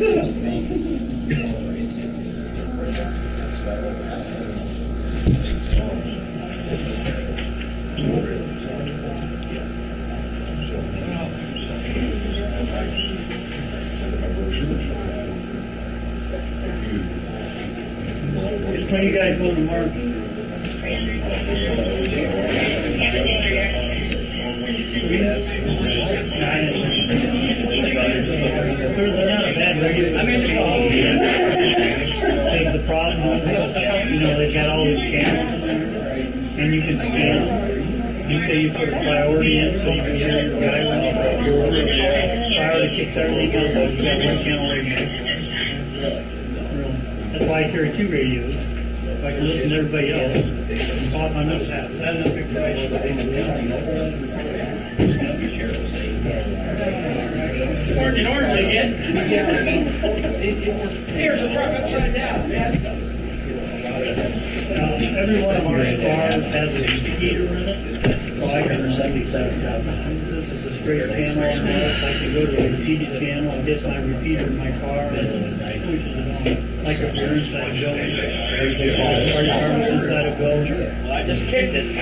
When you guys go to work? The problem, they've got all these cameras in there, and you can scan them. You say you put a priority in, so you can hear your guy runs your order. Priority kicks everything else, so you got one channel radio. That's why I carry 2 radios. So I can listen to everybody else. And talk on those apps. That's enough information. Working orderly again. Here's a truck upside down. Every one of our cars has a heater in it. So I can It's a straight channel on there. I can go to the repeated channel and get my repeater in my car and it pushes it on. Like if you're inside a building. Our department's inside a building. Well, I just kicked it. I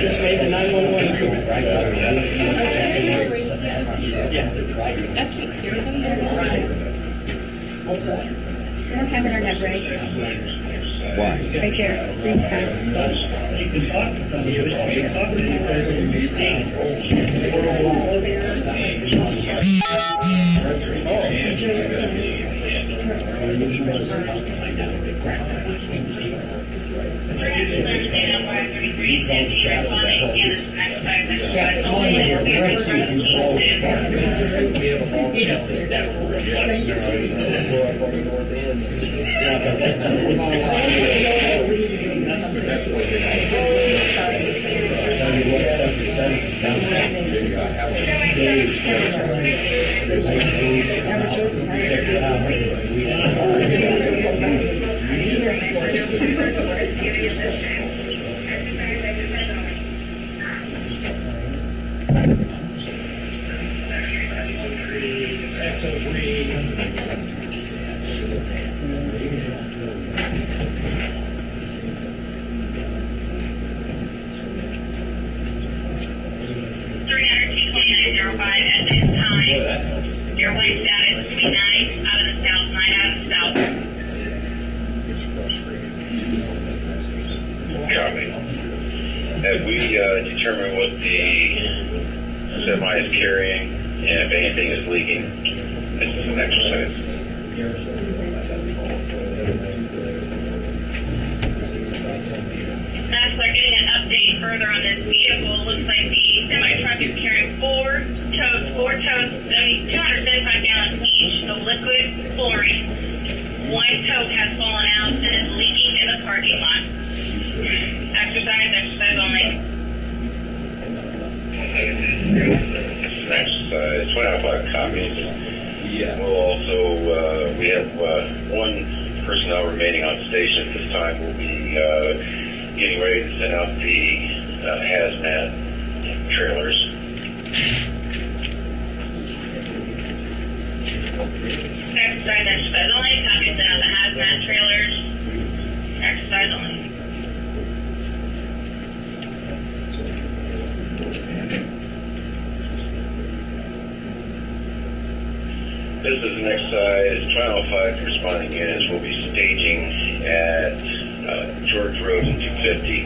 just made the 911 call. We don't have internet break. Why? Right there, green skies. You can talk to somebody, but you can talk to Have we determined what the semi is carrying and if anything is leaking? This is an exercise. As we're getting an update further on this vehicle, it looks like the semi-truck is carrying 4 totes, 275 gallons each of liquid chlorine. One tote has fallen out and is leaking in the parking lot. Exercise only. Exercise, 25 copies. Yeah. We'll also, we have one personnel remaining on station at this time. We'll be getting ready to send out the hazmat trailers. Exercise only. Copy sent out the hazmat trailers. Exercise only. This is an exercise. 5 responding units will be staging at George Road and 250.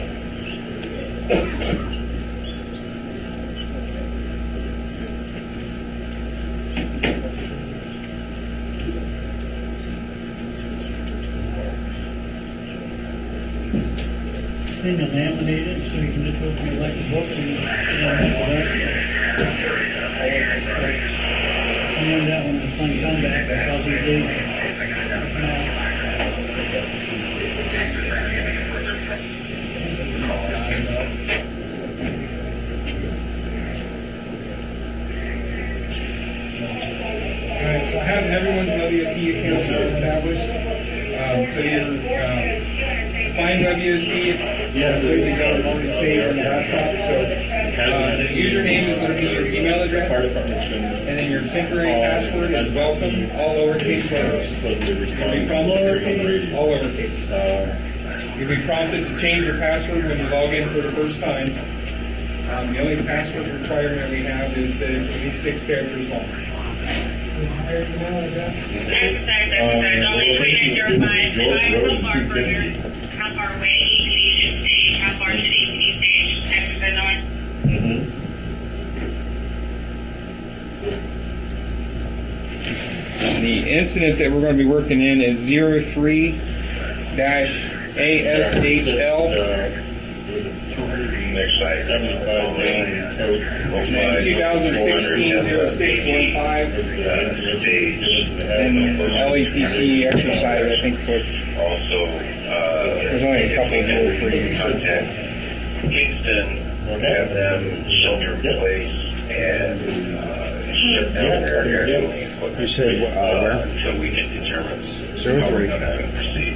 Thing is laminated, so you can just open your electric book and that one is a fun comeback because we do. Alright, so I have everyone's WSE accounts established. So your find WOC. Yes, We've got it already saved on the laptop, so the username is going to be your email address, and then your temporary password is welcome, all lowercase letters. You'll be prompted, all lowercase. You'll be prompted to change your password when you log in for the first time. The only password requirement we have is that it's at least 6 characters long. How far away aviation stage, how far to ACD stage, exercise on. The incident that we're going to be working in is 03-ASHL. Next side. 2016-0615. And LEPC exercise, I think, so it's Also, there's only a couple of 03s. contact Kingston, have them shelter in place and shut down their air handling equipment. You said where? Until we can determine 03. how we're going to proceed.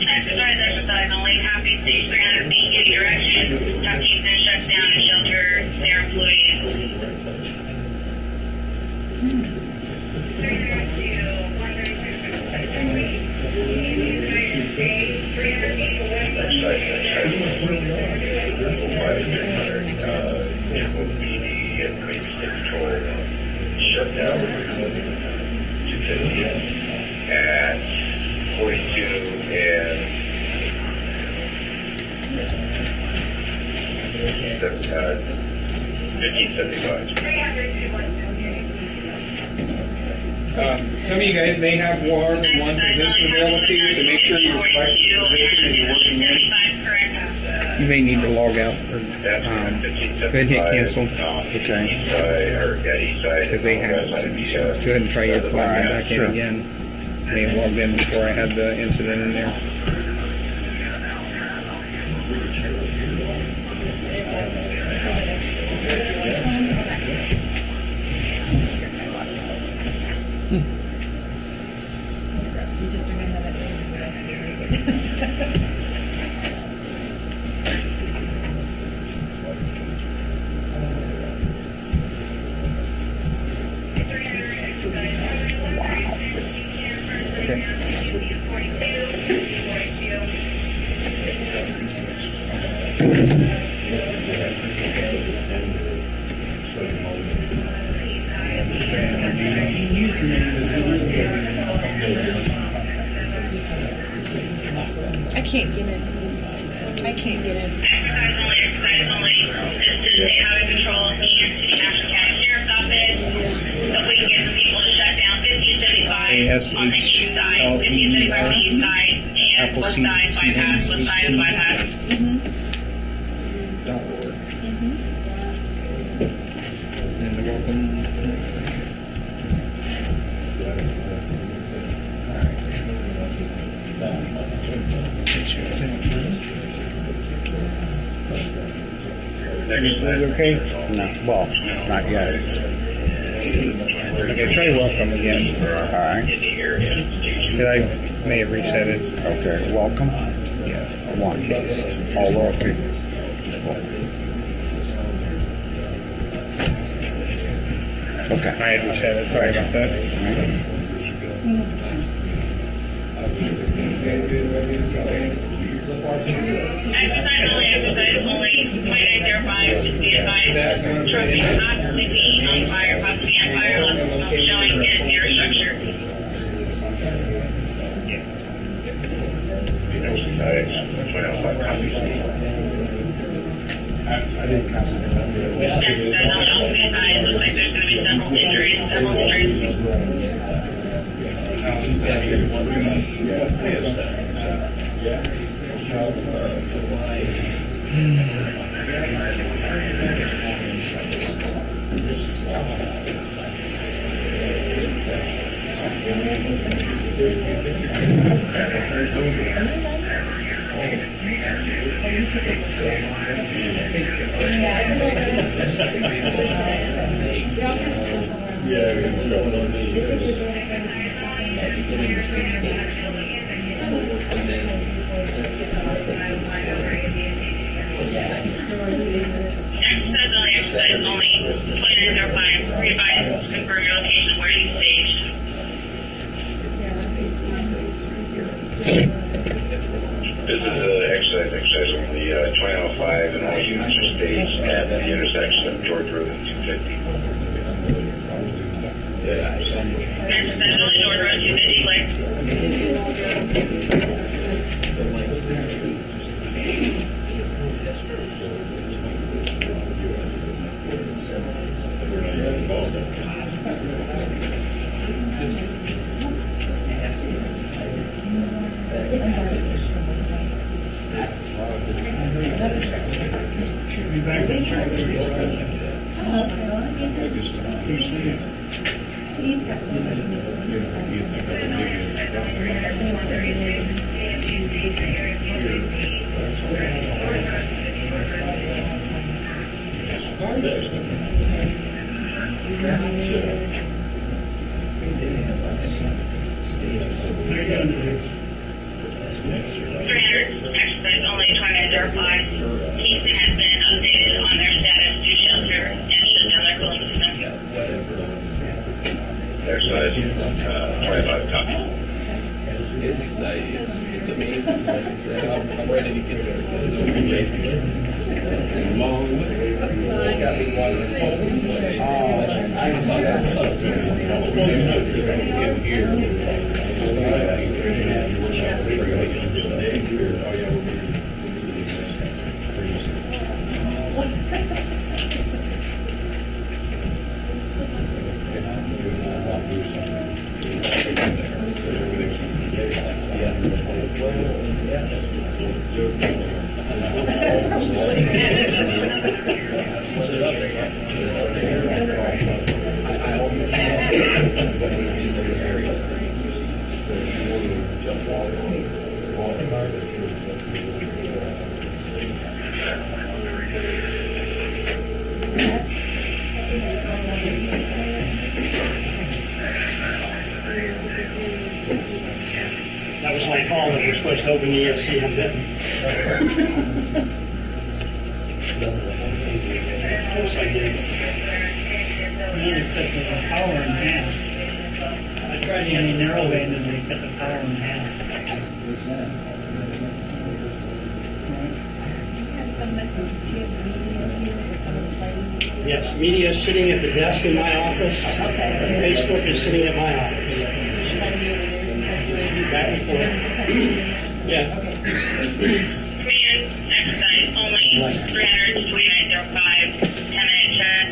Exercise only. Happy stage 300 feet any direction. Top Kingston shuts down and shelter their employees. Shutdown at 42 and 1575. Some of you guys may have more than one position available to you, so make sure you select the position that you're working in. You may need to log out or go ahead and hit cancel Okay. because they have it. So you should go ahead and try your logging back sure. in again. I may have logged in before I had the incident in there. I can't get in. I can't get in. Exercise only. This is out of control and the Ashland County Sheriff's Office. So we can get the people to shut down 1575 on the east side, 1575 on the east side, and west side bypass, west side is bypass. .org. And the welcome. Okay. No, well, not yet. Okay, try welcome again. All right. Because I may have reset it. Okay. Welcome. Yeah. One. All lowercase. Just welcome. Okay. I had reset it. Sorry about that. Exercise only, 2905, just be advised. Truck is not completely on fire, possibly on fire, showing in air structure. Exercise only, also be advised. Looks like there's going to be several injuries. Yeah, we can show it on shit. Beginning the 16th. And then exercise only, 2905, revise, confirm your location where you staged. This is exercise on the 2905, and all units are staged at the intersection of George Road and 250. Exercise only, George Road, 250, clear. Be back in Exercise only, 2905. Kingston has been updated on their status to shelter and shut down their cooling system. Exercise 25 copy. It's amazing. Like I said, I'm ready to get there. It's a long way. It's got to be That was my call that we're supposed to open the EFC up then. Of course I did. We need to cut the power in half. I tried any narrow band and they cut the power in half. Yes, media is sitting at the desk in my office. Facebook is sitting at my office. Back and forth. Yeah. Commission exercise only, 32905, 10-minute chat.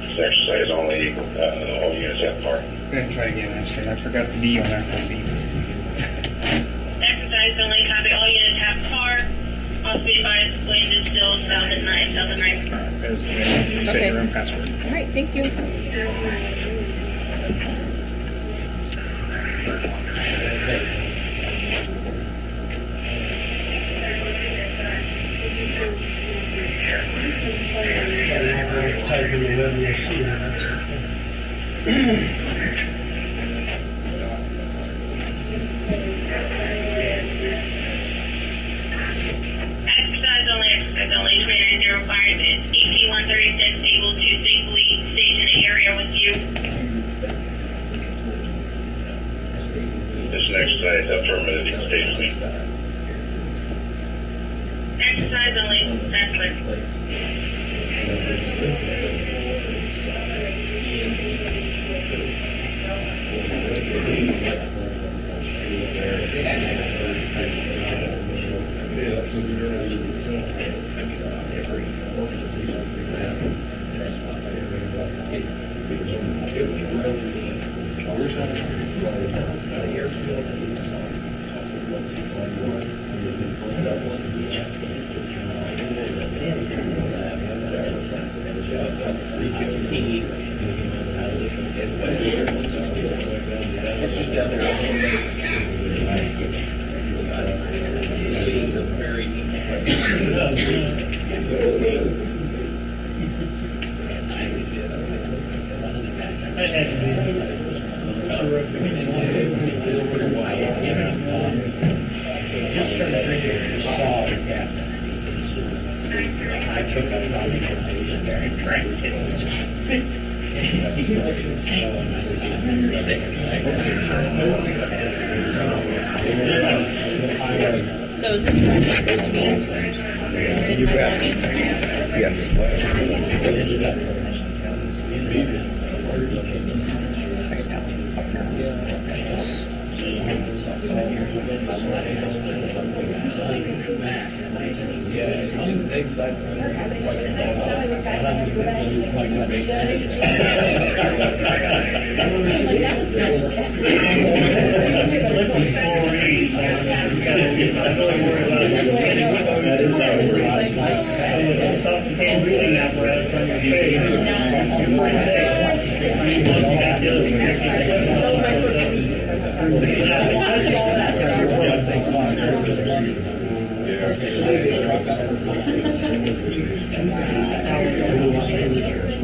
This exercise only, all units have park. Go ahead and try again, Ashland. I forgot the D on that. Proceed. Exercise only, copy, all units have car. Also be advised, wind is still south at 9, south at 9. You say your own password. All right, thank you. Type in the web, you'll see it. That's okay. Exercise only, 2905 is 18136, able to safely stay in the area with you. This exercise affirmative stage. Exercise only, that's clear. It's just down there. Seas of very deep. had to Just started drinking the saw the captain. I took that from him and drank it. So is this where it's supposed to be? You bet. Yes.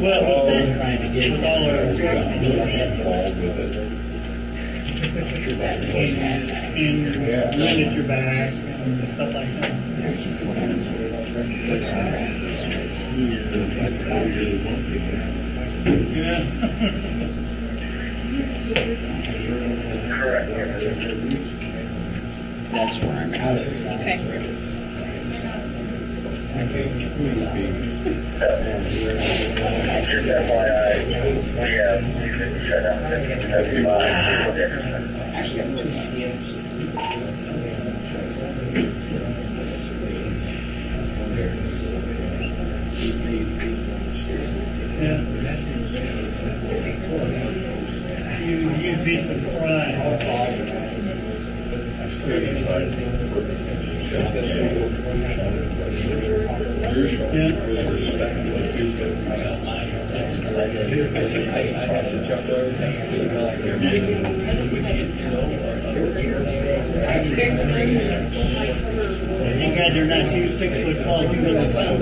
Well, with all our and run at your back and stuff like that. Yeah. That's where I'm at. Okay. Just FYI, we have shut down 1575. You'd be surprised. You guys are not 6 foot tall, you would have found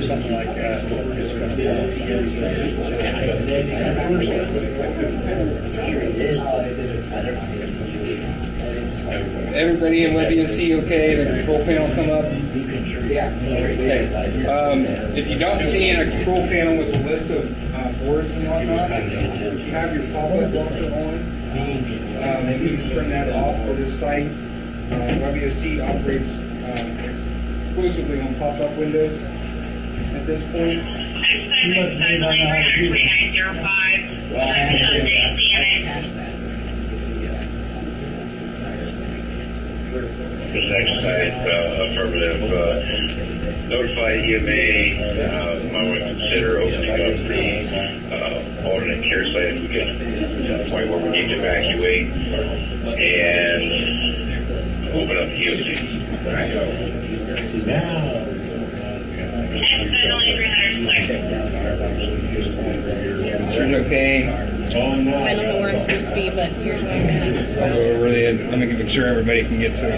Something like that. It's going to be everybody in WebENC okay? The control panel come up? Okay. If you don't see in a control panel with a list of boards and whatnot, you have your pop-up blocker on. And you can turn that off for this site. WebENC operates exclusively on pop-up windows at this point. Next time, 3905, update DNA. This exercise, affirmative, notify EMA, I would consider opening up the alternate care site if we get to the point where we need to evacuate, and open up the EOC. Only 306. Turn okay. I don't know where I'm supposed to be, but here's where I'm at. I'll go over there. Let me make sure everybody can get to it.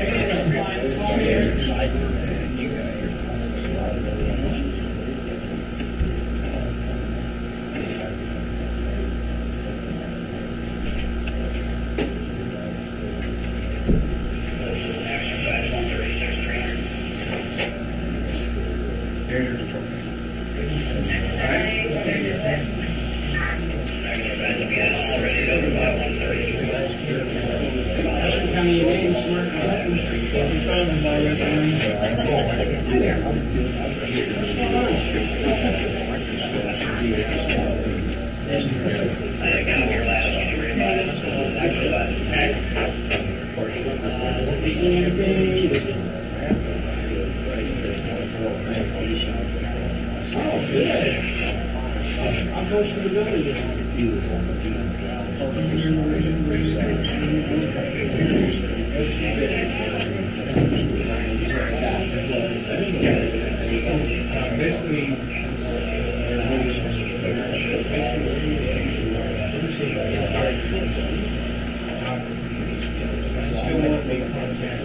There's your control. All right. How close to the building is it? Still won't make contact.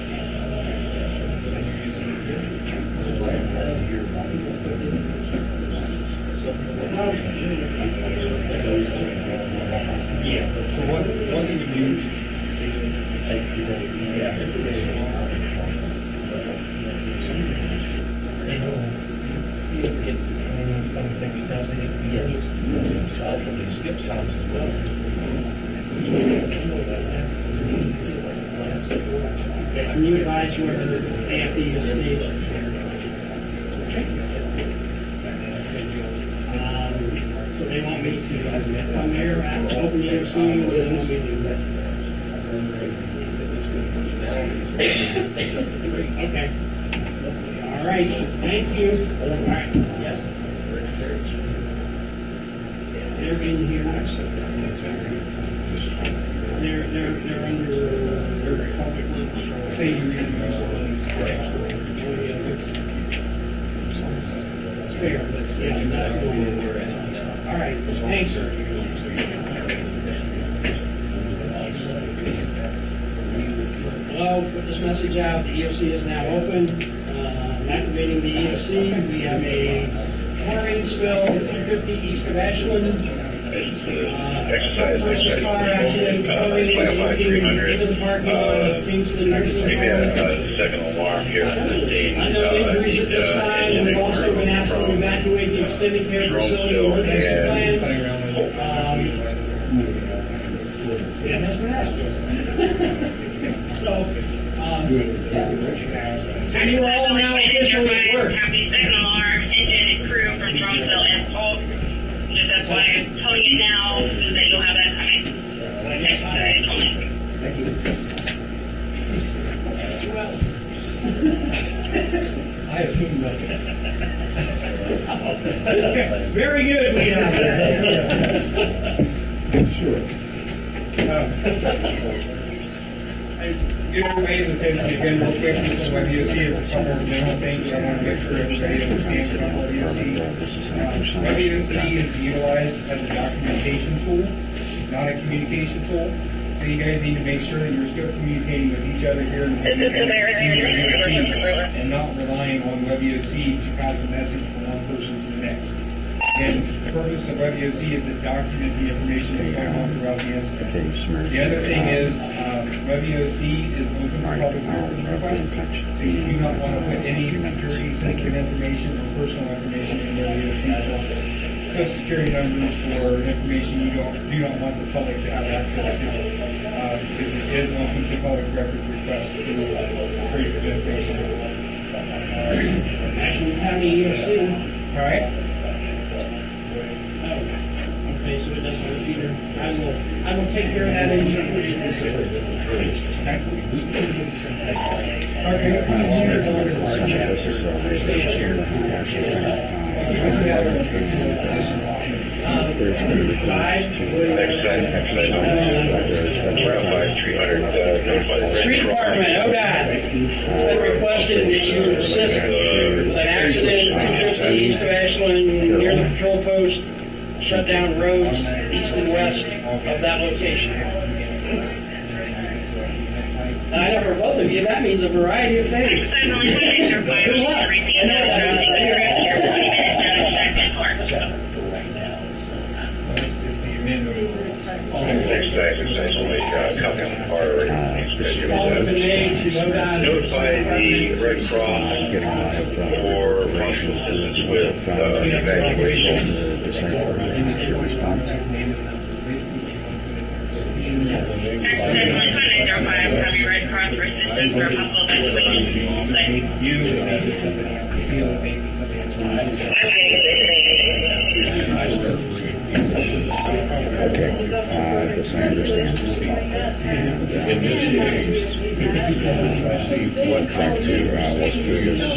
Yeah, so what do you do? Can you advise where AFE is staged? So they want me to come here, open the EOC, or they want me to? Okay. All right, thank you. All right. They're in here. They're under public works. Say you read Fair. Yeah, that's where we're at. All right, thanks. Hello, put this message out. The EOC is now open. Activating the EOC. We have a chlorine spill 250 east of Ashland. Versus car accident. Chlorine is leaking into the parking lot of Kingston nursing home. Second alarm here at the scene. No injuries at this time. We've also been asked to evacuate the extended care facility emergency plan. Yeah, that's what happened. So, you are all now officially at work. Have the second alarm engine and crew from Drumville and Polk. Just that's why I'm telling you now so that you'll have that coming. Next Thank you. Well, I assume nothing. very good. We have that. Sure. Give everybody's attention again real quick, just so WBOC, a couple of general things I want to make sure everybody understands about WBOC. WBOC is utilized as a documentation tool, not a communication tool. So you guys need to make sure that you're still communicating with each other here in WBOC and not relying on WBOC to pass a message from one person to the next. And the purpose of WBOC is to document the information that's going on throughout the incident. The other thing is, WBOC is open to public records requests. They do not want to put any security sensitive information or personal information in WBOC. So Social Security numbers or information you do not want the public to have access to. Because it is open to public records requests to create information. Ashland County EOC. All right. Okay, so it doesn't repeat her. I will take care of that engine. Street Department, ODOT, been requested that you assist with an accident at 250 east of Ashland near the patrol post. Shut down roads east and west of that location. And I know for both of you, that means a variety of things. Good luck. I know that. Call has been made to ODOT. Notify the Red Cross for functional assistance with evacuation. Have your Red Cross for assistance for a possible evacuation. Okay, this I understand. And in this case, what track to work through this?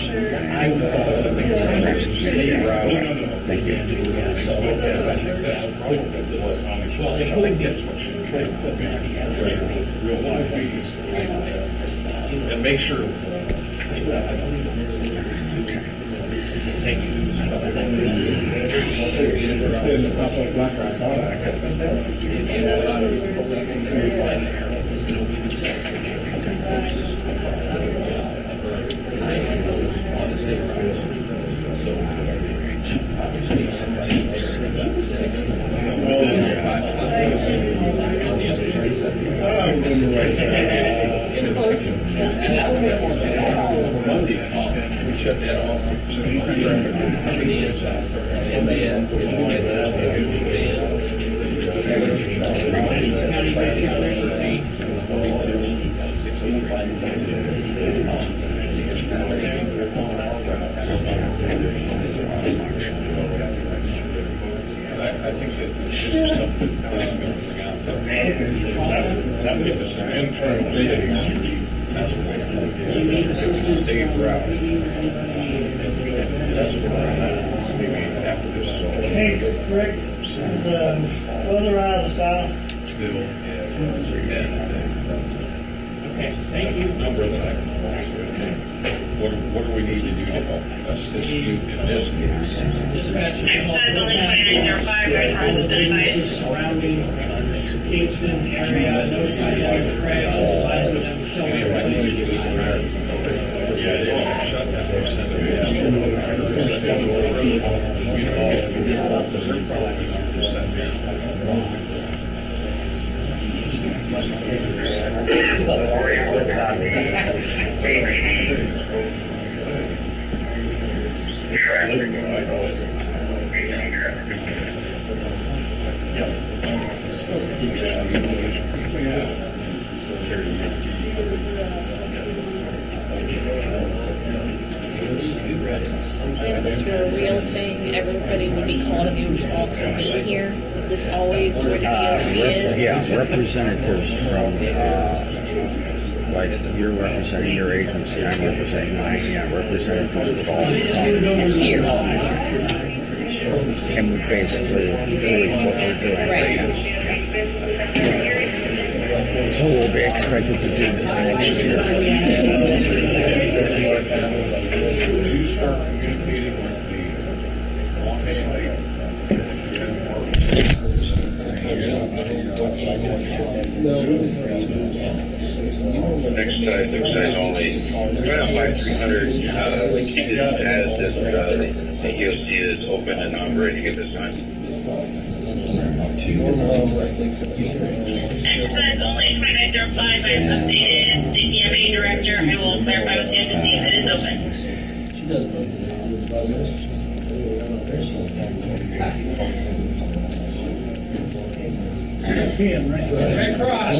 Thank you. Well, it could get could not be And make sure. Thank you. Shut that off. I think that this is something this is going to bring out. If it's an internal city street, that's what state route. That's what I'm at. Maybe after this is all. Hey, Rick, the weather out of the south. Still, Okay, thank you. number that I can what do we need to do to help assist you in this case? Dispatch. Exercise only 2905, right from the Businesses surrounding Kingston area, notified of the crash, advise them to shelter. If this were a real thing, everybody would be called and you would just all convene here. Is this always where the DOC is? Yeah, representatives from, like, you're representing your agency, I'm representing mine, yeah, representatives would all come Here. and we basically do what we're doing right now. Yeah. So we'll be expected to do this next year. Would you start communicating with the on-site? Next time only, right on by 300, keep it as if the EOC is open and operating at this time. Exercise only 2905, I have updated the EMA director. I will clarify with him to see if it is open. Red Cross.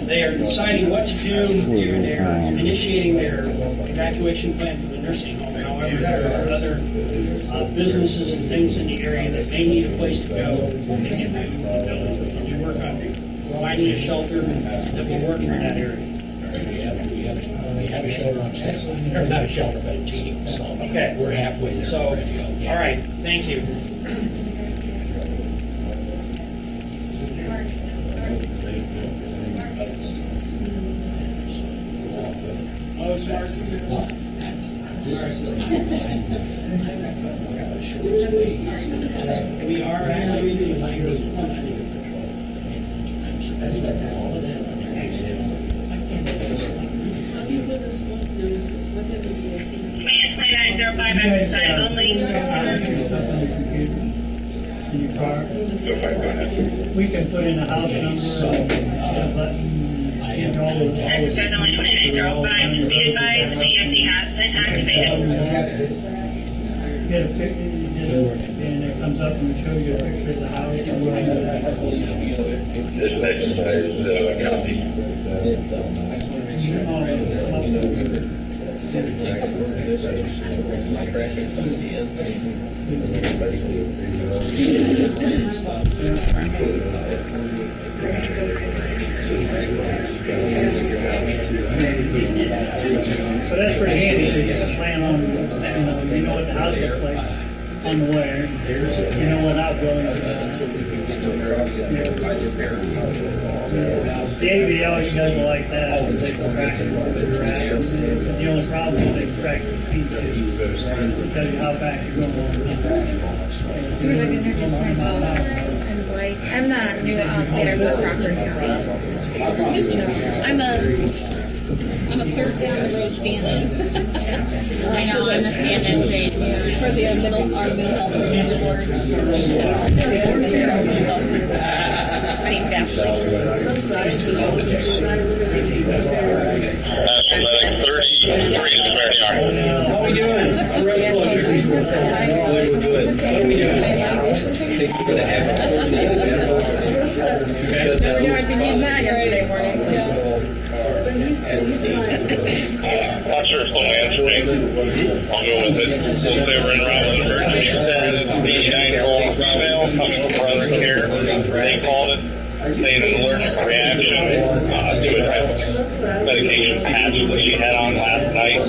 They are deciding what to do. They're initiating their evacuation plan for the nursing home. However, there are other businesses and things in the area that may need a place to go. They can do work on finding a shelter that will work in that area. We have a shelter on staff, or not a shelter, but a team, so Okay. we're halfway there. So, all right, thank you. We are actually Minus 2905, exercise only. In your car. Go ahead. We can put in a house number, and all those. Exercise only 2905, be advised, the EMC has been activated. Get a picture, and it comes up and shows you a picture of the house. This exercise copy. So that's pretty handy, because you can plan on, you know what the out the place on the way, you know, without going. Davey always does it like that. They go back and forth to the rack. The only problem is they crack the feet. Tell you how back you're going. I would like to introduce myself. I'm Blake. I'm the new leader for property. I'm a third down the road stand-in. I know, I'm a stand-in today too. For the our mental health review board. My name's Ashley. Nice to meet you. 11:33 is where they are. How we doing? Road closure. Good. What are we doing? I've been using that yesterday morning. Not sure if someone answered me. I'll go with it. So if they were in route with an emergency, it says the 9-year-old female coming from brother care. They called it, saying an allergic reaction to a type of medication patch that she had on last night.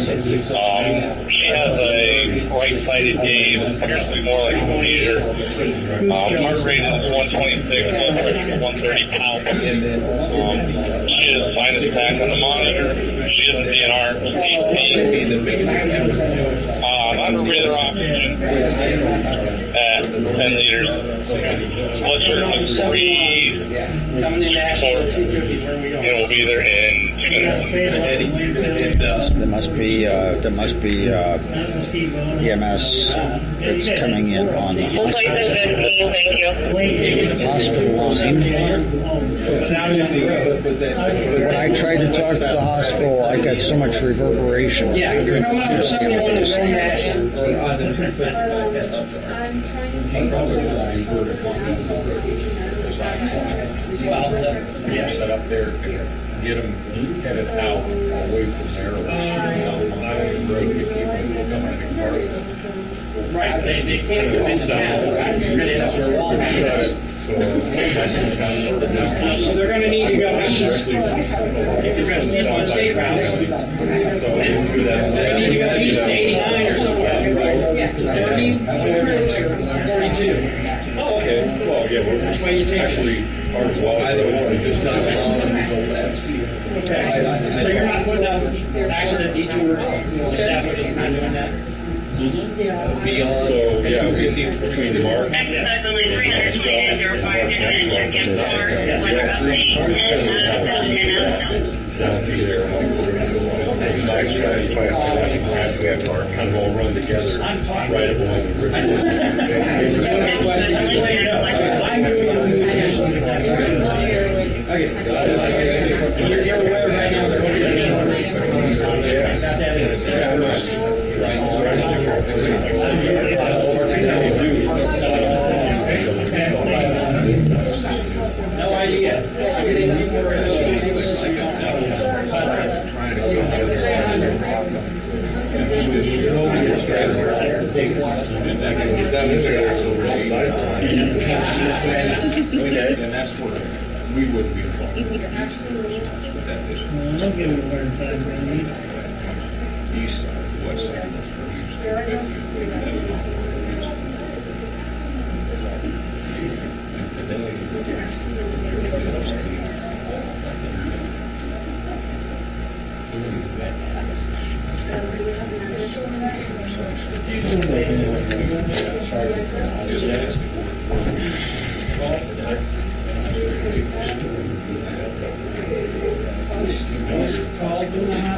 She has a right-sided gaze, appears to be more like a seizure. Heart rate is 126, blood pressure is 130 pounds. She has sinus attack on the monitor. She is in DNR. Under breather oxygen at 10 liters. Blood sugar is 3. Coming in Ashland, 250, where we going? It will be there in 2 minutes. There must be EMS that's coming in on the hospital line. When I tried to talk to the hospital, I got so much reverberation. I couldn't understand what they were saying. Set up there, get them headed out away from there, or shoot out on the road if you want to come in the car. Right, they can't go inside. So they're going to need to go east if they're going to keep on state routes. They need to go east to 89 or somewhere. 30, 42. Oh, okay. Well, yeah, we're Which way you take it? actually hard to walk. Either way, just not allowing them to go left. Okay. So you're not putting up accident detour establishing, not doing that? So, yeah, between Mark Exercise only 300 meters, you're required to check in for weather update and out of down through there, it's a nice guy, you might have to have Mark kind of all run together right along the river. This is one of the questions. I'm doing you're aware right now they're going to be no idea. Everything people are assuming so you don't know. And that's where we wouldn't be involved. Don't give it a hard time, Randy. East side, west side, was where we used to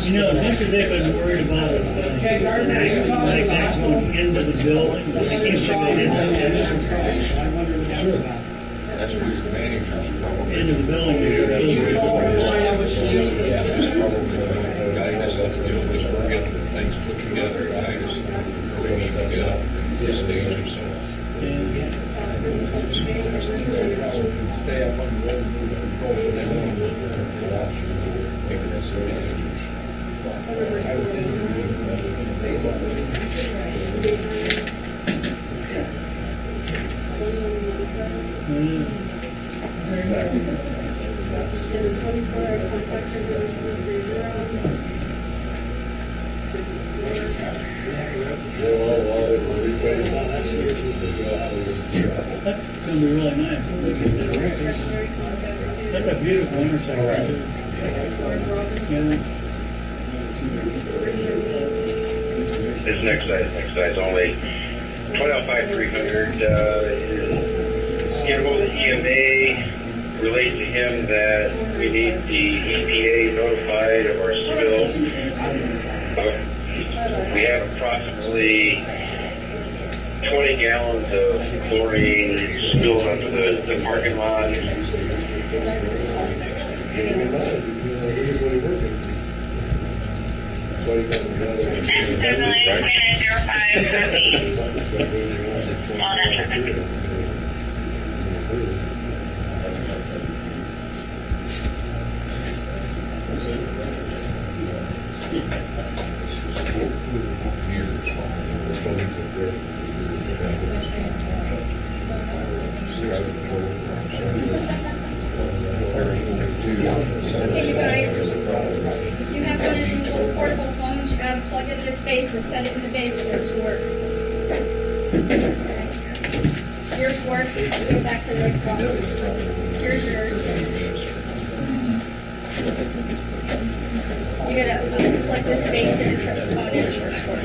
You know, as much as they've been worried about like that's going into the building, they keep going into That's where your managers probably. the building. Guidance, we're getting things put together, guys, really need to get up this stage or so. Stay up on the road, maybe that's the managers. That's gonna be really nice. That's a beautiful intersection. Yeah. This next size only 12,500 get hold of the EMA, relate to him that we need the EPA notified of our spill. We have approximately 20 gallons of chlorine spilled onto the parking lot. And definitely 2905 copy. All that traffic. Okay, you guys, if you have one of these little portable phones, you gotta plug it in this base and set it in the base for it to work. Yours works, go back to Red Cross. Here's yours. You gotta plug this base in and set the phone in for it to work.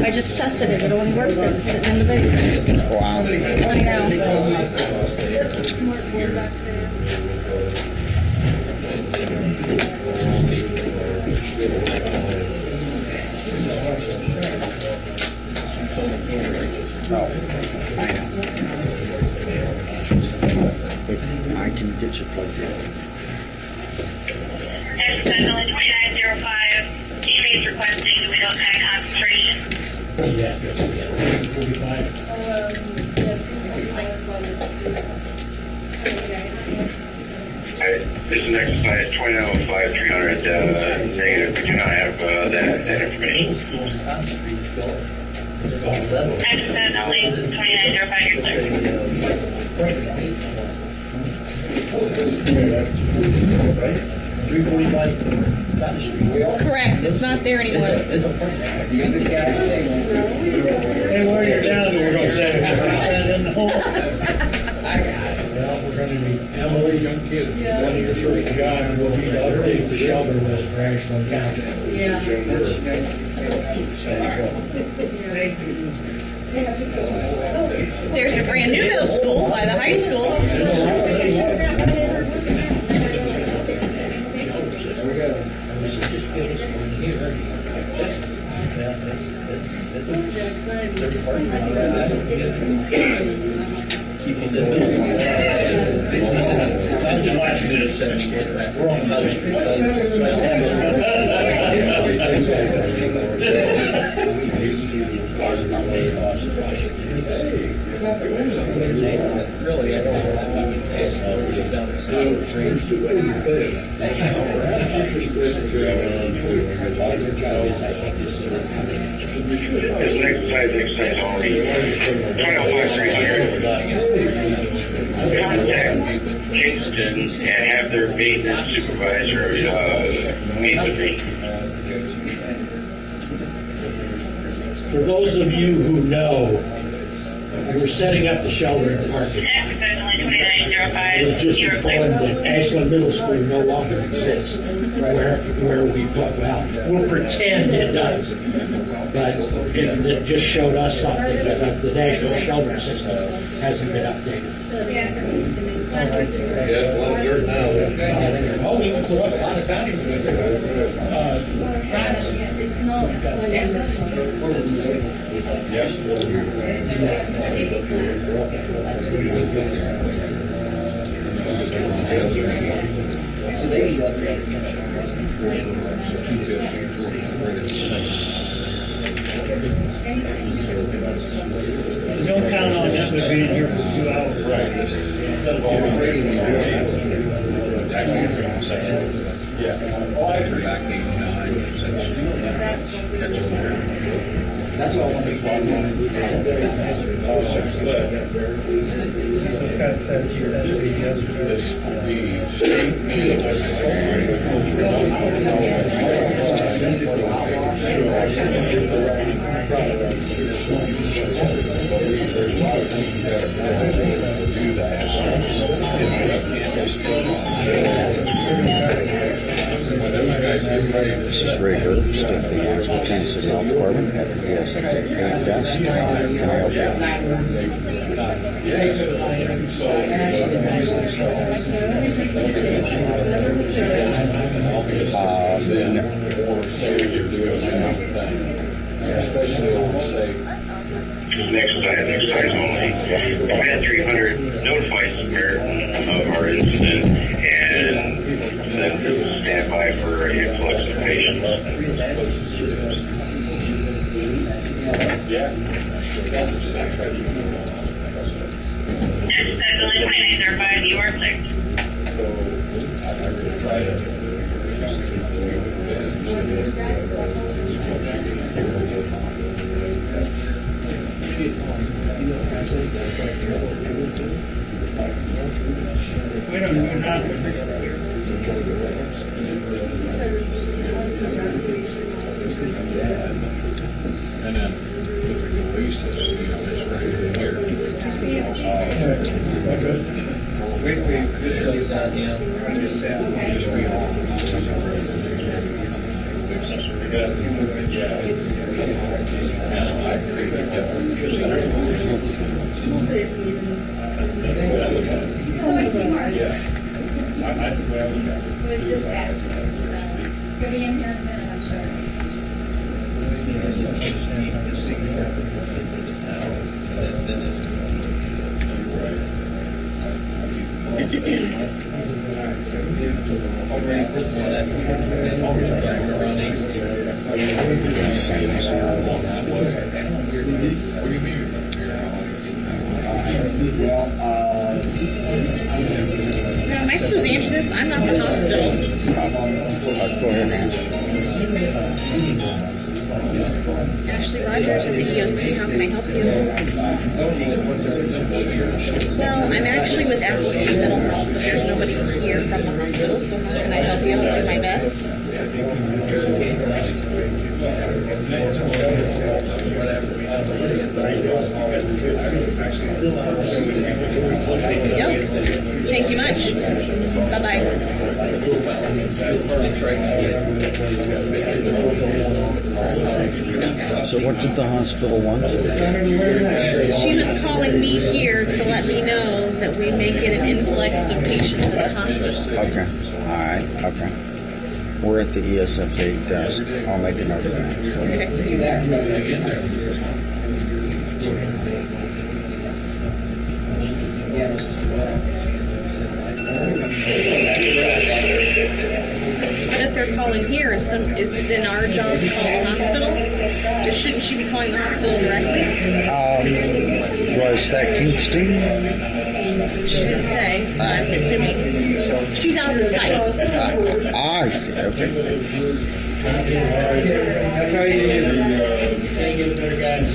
I just tested it, it only works if it's sitting in the base. Wow. I know. Oh, I know. I can get you plugged in. And definitely 2905. EMA is requesting we don't have concentration. Yeah, we'll be fine. This is an exercise 2905 300 negative. We do not have that information. Accidentally 2905, you're clear. 345 Cotton Street. Correct, it's not there anymore. It's a park. Hey, while you're down there, don't say it. Well, we're gonna be, Emily, young kid, one of your first jobs will be to update the shelter list for Ashland County. There's a brand new middle school by the high school. We're on South Really, I don't This exercise only 2905 300. Contact Kingston and have their maintenance supervisor meet with me. For those of you who know, we're setting up the shelter in the parking lot. Accidentally I 2905, was just you're informed clear. that Ashland Middle School no longer exists where we put, well, we'll pretend it does. But it just showed us something that the national shelter system hasn't been updated. Yeah. It's a lot of dirt now. Oh, we put up a lot of bounties. Don't count on that, we've been here for 2 hours. Yeah. Oh, I agree. That's all I wanted to This guy says he sent it yesterday. This is Ray Herbst at the Ashland City Health Department at the ESFA desk. Can I help you? Next size only. Command 300 notified Samaritan of our incident and then stand by for an influx of patients. Yes, that's only findings are 5, you are 6. We don't know nothing. And then with the releases, it's right here. Basically, this is just be on. That's the way I look at it. With dispatch. He'll be in here in a minute, I'm sure. Am I supposed to answer this? I'm not the hospital. Go ahead and answer. Ashley Rogers at the EOC. How can I help you? Well, I'm actually with Appleseed Mental Health, but there's nobody here from the hospital, so how can I help you? I'll do my best. Okey-doke. Thank you much. Bye-bye. So what did the hospital want? She was calling me here to let me know that we may get an influx of patients at the hospital. Okay. All right. Okay. We're at the ESFA desk. I'll make a note of that. What if they're calling here? Is it then our job to call the hospital? Or shouldn't she be calling the hospital directly? Was that Kingston? She didn't say. I'm assuming. She's on the site. I see. Okay. That's how you get a better guidance.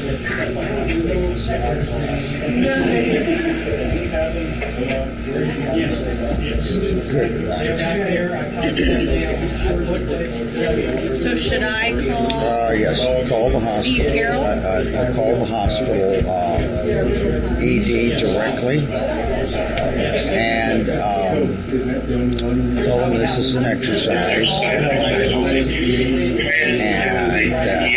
Good night. So should I call? Yes. Call the hospital. Steve Carroll? Call the hospital ED directly, and tell them this is an exercise, and that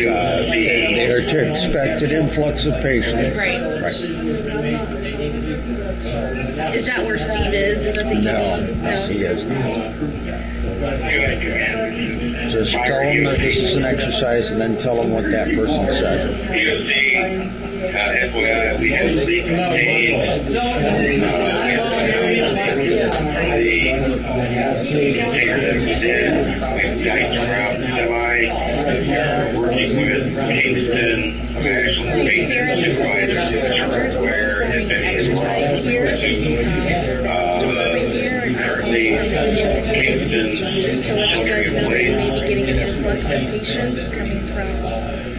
they're to expect an influx of patients. Right. Is that where Steve is? Is that the No, he is not. Just tell them that this is an exercise, and then tell them what that person said. FYI, we have received working with Kingston, Ashland, where it's been currently Kingston, just to let you guys know, we may be getting an influx of patients coming from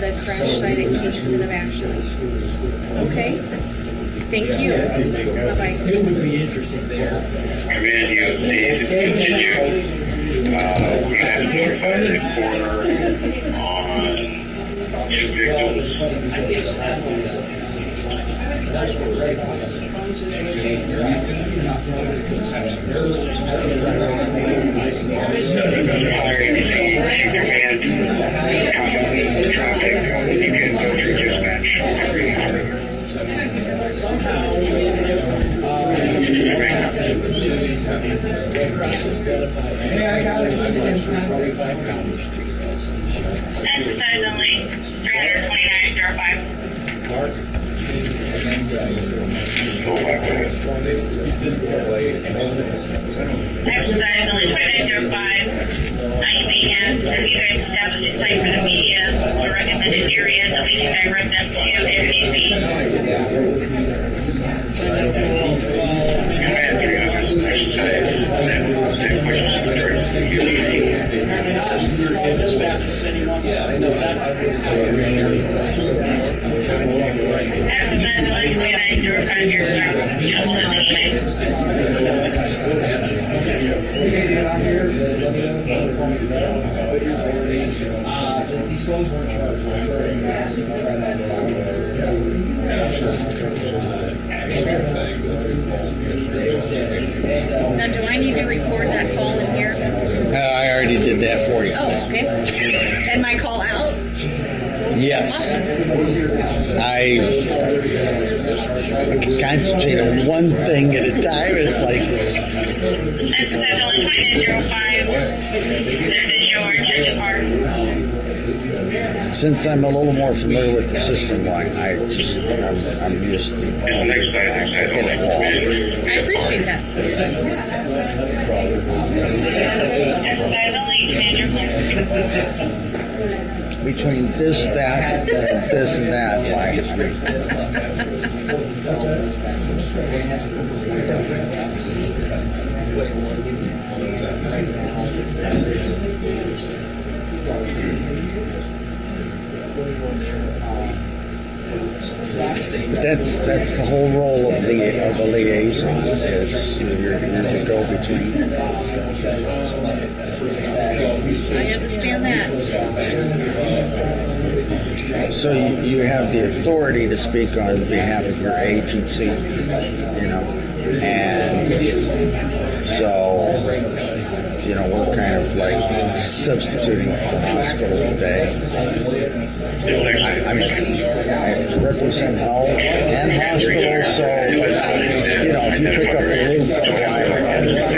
the crowd site at Kingston of Ashland. Okay? Thank you. Bye-bye. It would be interesting there. Command you need to continue. We have notified the coroner on 2 victims. Exercise only, 329.05. Exercise only 2905. IUB asks if you guys establish a site for the media or recommended areas that we can divert them to if need be. Dispatch is sending one. Exercise only 2905. Your These phones weren't charged. Now, do I need to record that call in here? I already did that for you. Oh, okay. And my call out? Yes. I concentrate on one thing at a time. It's like, exercise only 2905. This is your judge part. since I'm a little more familiar with the system, I'm used to it all. I appreciate that. Exercise only, command your phone. Between this, that, and this and that, why? That's the whole role of a liaison, is you're the go-between. I understand that. So you have the authority to speak on behalf of your agency, and so, we're kind of like substituting for the hospital today. I represent health and hospital, so, if you pick up a loop,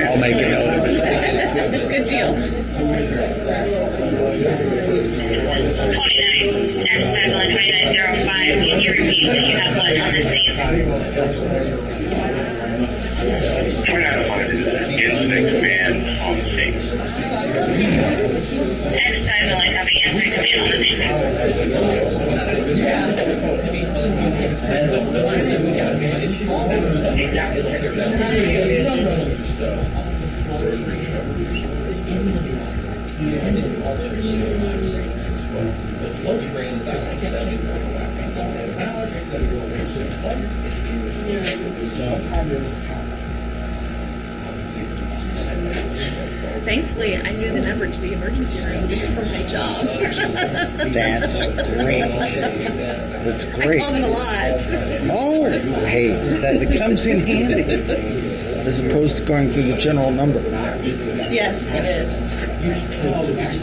I'll make a note of it. Good deal. 2905. Can you repeat that you have one on the scene? 2905 is instant command on the scene. Exercise only copy instant command on the scene. Thankfully, I knew the number to the emergency room just for my job. That's great. That's great. I call them a lot. Oh, hey, that comes in handy, as opposed to going through the general number. Yes, it is.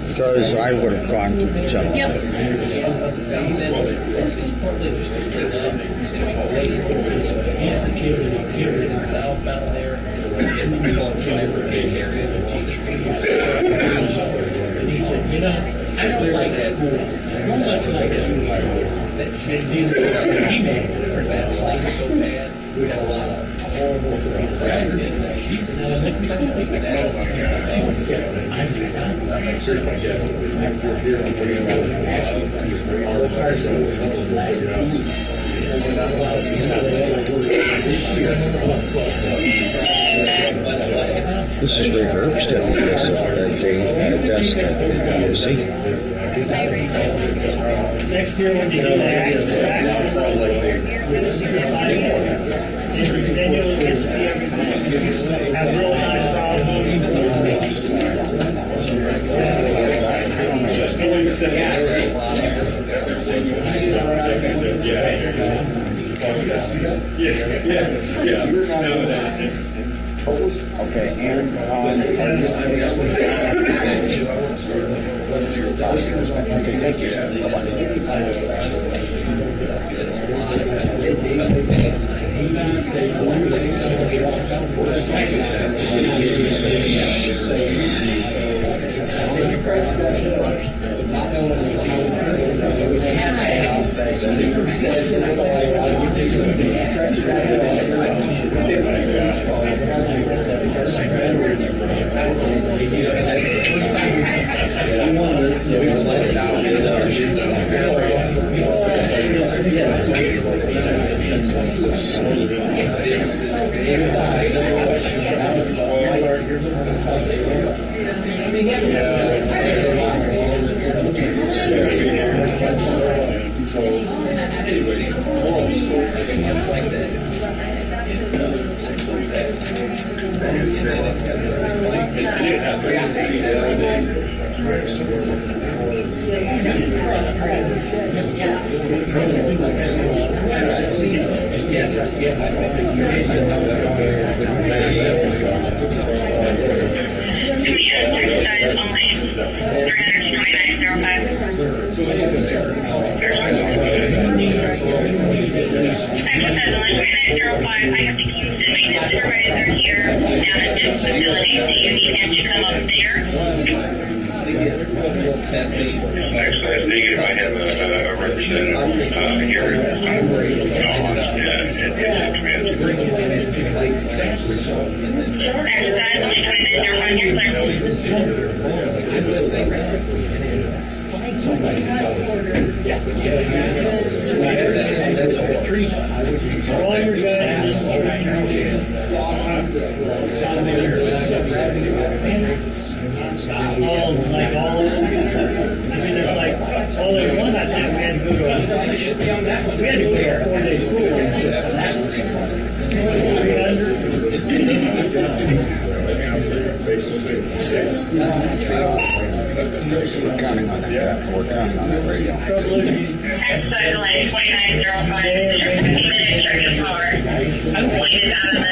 Because I would have gone to the general number. He's the kid that appeared in southbound there in the bifurcation area. And he said, I don't like school. I don't much like it. These are he made that's like so bad. We had a lot of horrible This is Ray Herbst at the desk at the POC. next year when you do that, It's not like they. then you'll get to see everything. Have real time Okay, and okay, thank you. I have the Kingston maintenance supervisor here down at this facility. Do you need him to come up there? Actually, that's negative. I have a representative here all your guys. All like all of them. I mean, there's like all there's one I think we had to go to. We had to go to a 4-day school. 300. We're counting on that. We're counting on that radio. Exercise lane 2905, 15 minutes, check the car. Pointed out of the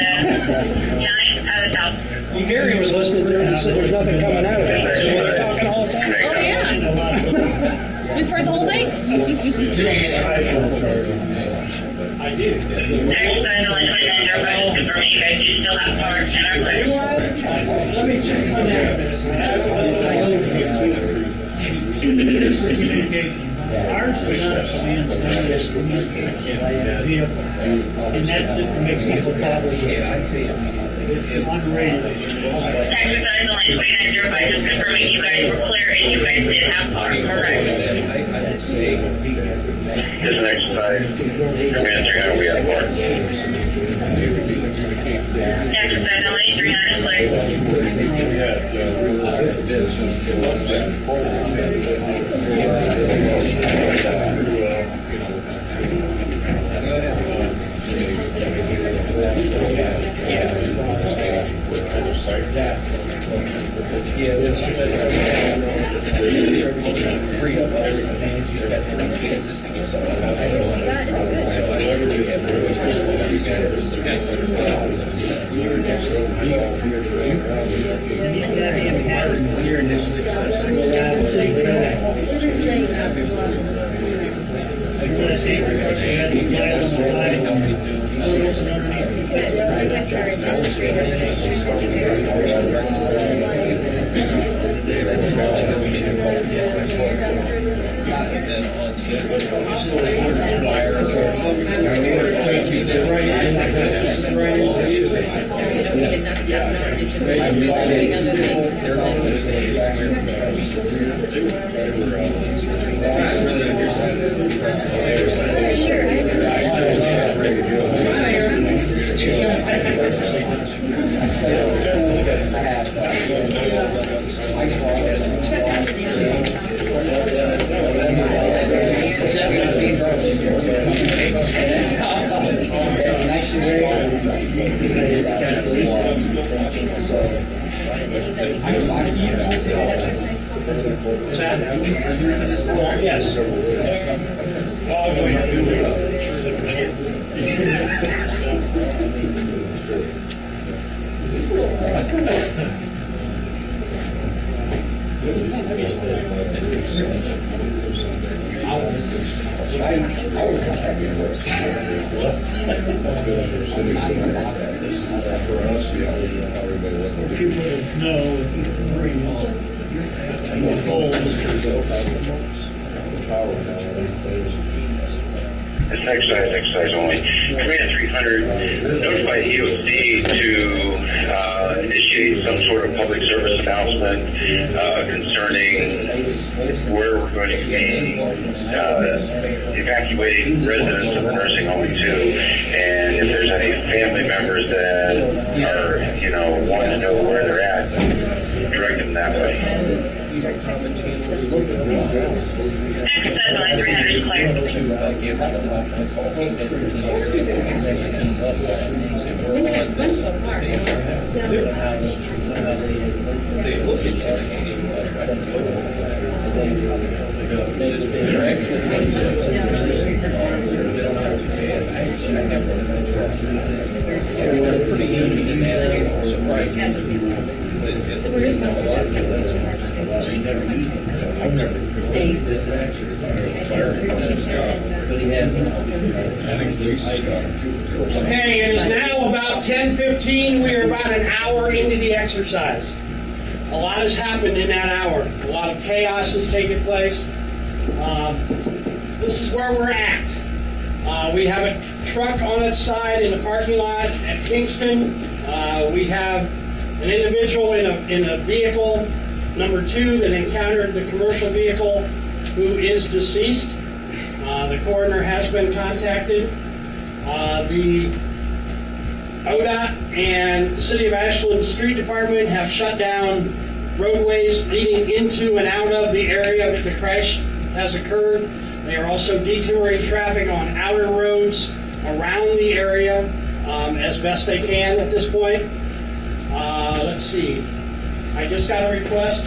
9 out of south. Well, Gary was listening to it and said there's nothing coming out of it. So we're talking all the time. Oh, yeah. We've heard the whole thing? I do. Exercise lane 2905, confirming you guys do still have parts in our place. Let me check on Ours is not and that's just to make people probably on radio. Exercise lane 2905, just confirming you guys were clear and you guys did have parts, correct? This is an exercise. Commander, how we have parts. Exercise lane 300 clear. What's that? Yes. Well, go It's exercise only. Command 300, notify EOC to initiate some sort of public service announcement concerning where we're going to be evacuating residents of the nursing home to, and if there's any family members that are, wanting to know where they're at, direct them that way. Exercise line 300 is clear. Okay, it is now about 10:15. We are about an hour into the exercise. A lot has happened in that hour. A lot of chaos has taken place. This is where we're at. We have a truck on its side in the parking lot at Kingston. We have an individual in a vehicle, number 2, that encountered the commercial vehicle who is deceased. The coroner has been contacted. The ODOT and City of Ashland Street Department have shut down roadways leading into and out of the area that the crash has occurred. They are also detouring traffic on outer roads around the area as best they can at this point. Let's see. I just got a request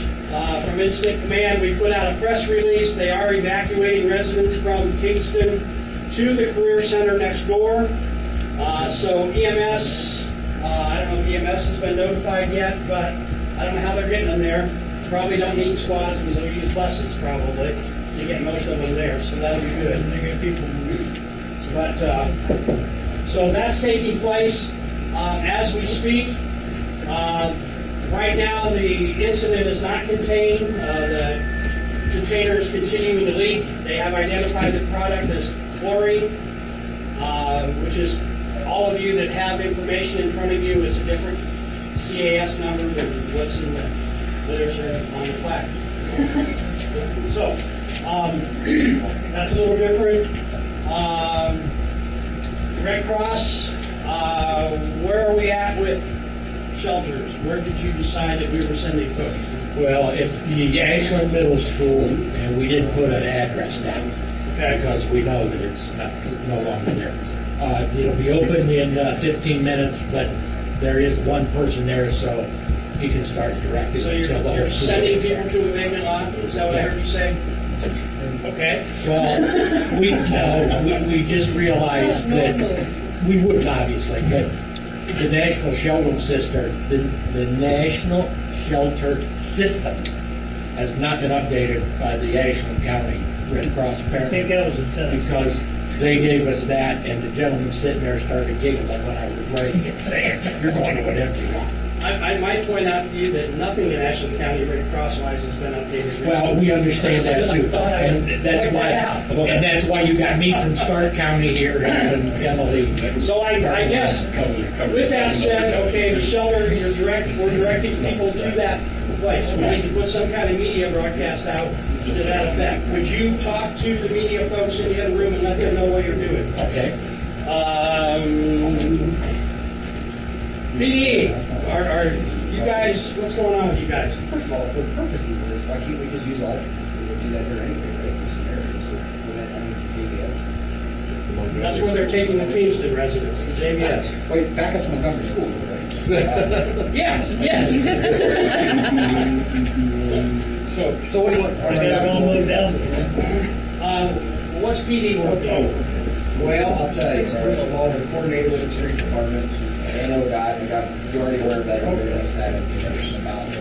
from Incident Command. We put out a press release. They are evacuating residents from Kingston to the Career Center next door. So EMS, I don't know if EMS has been notified yet, but I don't know how they're getting them there. Probably don't need squads because they'll use buses probably to get most of them there, so that'll be good. But, so that's taking place as we speak. Right now, the incident is not contained. The container is continuing to leak. They have identified the product as chlorine, which is, all of you that have information in front of you, is a different CAS number than what's in the literature on the plaque. So, that's a little different. Red Cross, where are we at with shelters? Where did you decide that we were sending folks? Well, it's the Ashland Middle School, and we did put an address down because we know that it's no longer there. It'll be open in 15 minutes, but there is one person there, so he can start directing. So you're sending people to a vacant lot? Is that what I heard you say? Okay. Well, we just realized that we wouldn't obviously, but the National Shelter System, the National Shelter System has not been updated by the Ashland County Red Cross I think that was a test. because they gave us that, and the gentleman sitting there started giggling when I was writing it, saying, "You're going to an empty lot." I might point out to you that nothing in Ashland County Red Cross-wise has been updated. Well, we understand that too, and that's why you got me from Stark County here and Emily. So I guess, with that said, okay, the shelter, we're directing people to that place. We need to put some kind of media broadcast out to that effect. Could you talk to the media folks in the other room and let them know what you're doing? Okay. PDE, are you guys, what's going on with you guys? First of all, for the purposes of this, why can't we just use all, we would do that here anyway, right? This scenario, so we're not under PBS. That's where they're taking the Kingston residents, the JVS. Wait, back up to Montgomery School, right? Yes, yes. So what do you want? I got it all mowed down. What's PD working on? Well, I'll tell you, first of all, we coordinated with the street department, NODOT, and got, you're already aware of that, everybody else had information about it.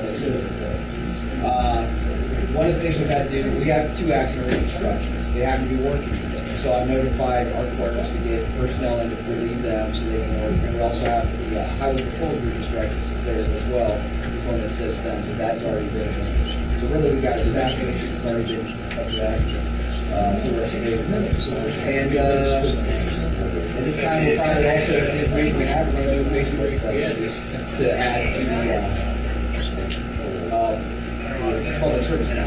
One of the things we've had to do, we have 2 accident instructions. They have to be working. So I've notified our partners to get personnel in to relieve them so they can work. And we also have the highway patrol group instructions there as well, who's going to assist them, so that's already been. So really, we got a staffing issue that's already been up to that. And this time we'll probably also, if we have, we're going to do a Facebook to add to the public service now.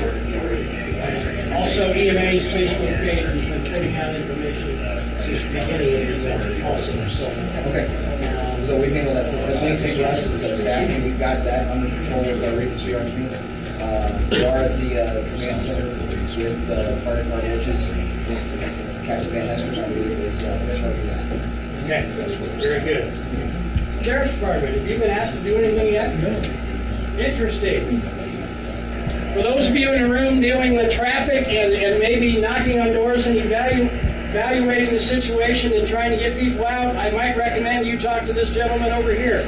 Also, EMA's Facebook page has been putting out information since the beginning also. Okay. So we handle that. So the main thing for us is staffing. We've got that under control with our agency RP. We are at the command center with the fire department, which is Captain Van Hester, I believe, is charging that. Okay, very good. Sheriff's Department, have you been asked to do anything yet? No. Interesting. For those of you in the room dealing with traffic and maybe knocking on doors and evaluating the situation and trying to get people out, I might recommend you talk to this gentleman over here,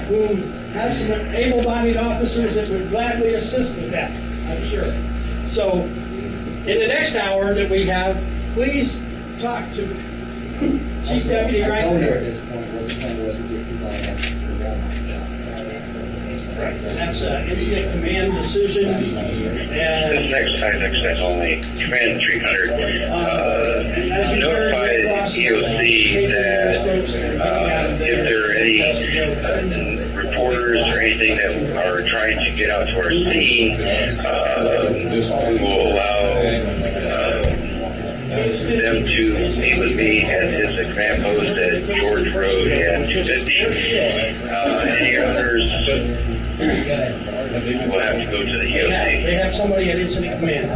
who has some able-bodied officers that would gladly assist with that, I'm sure. So, in the next hour that we have, please talk to Chief Deputy I right know there. at this point what the plan was to get people out of Right. And that's an incident command decision. This next exercise only, Command 300, notify the EOC that if there are any reporters or anything that are trying to get out to our scene, we'll allow them to meet with me at his command post at George Road and 250. Any others will have to go to the EOC. They have somebody at incident command.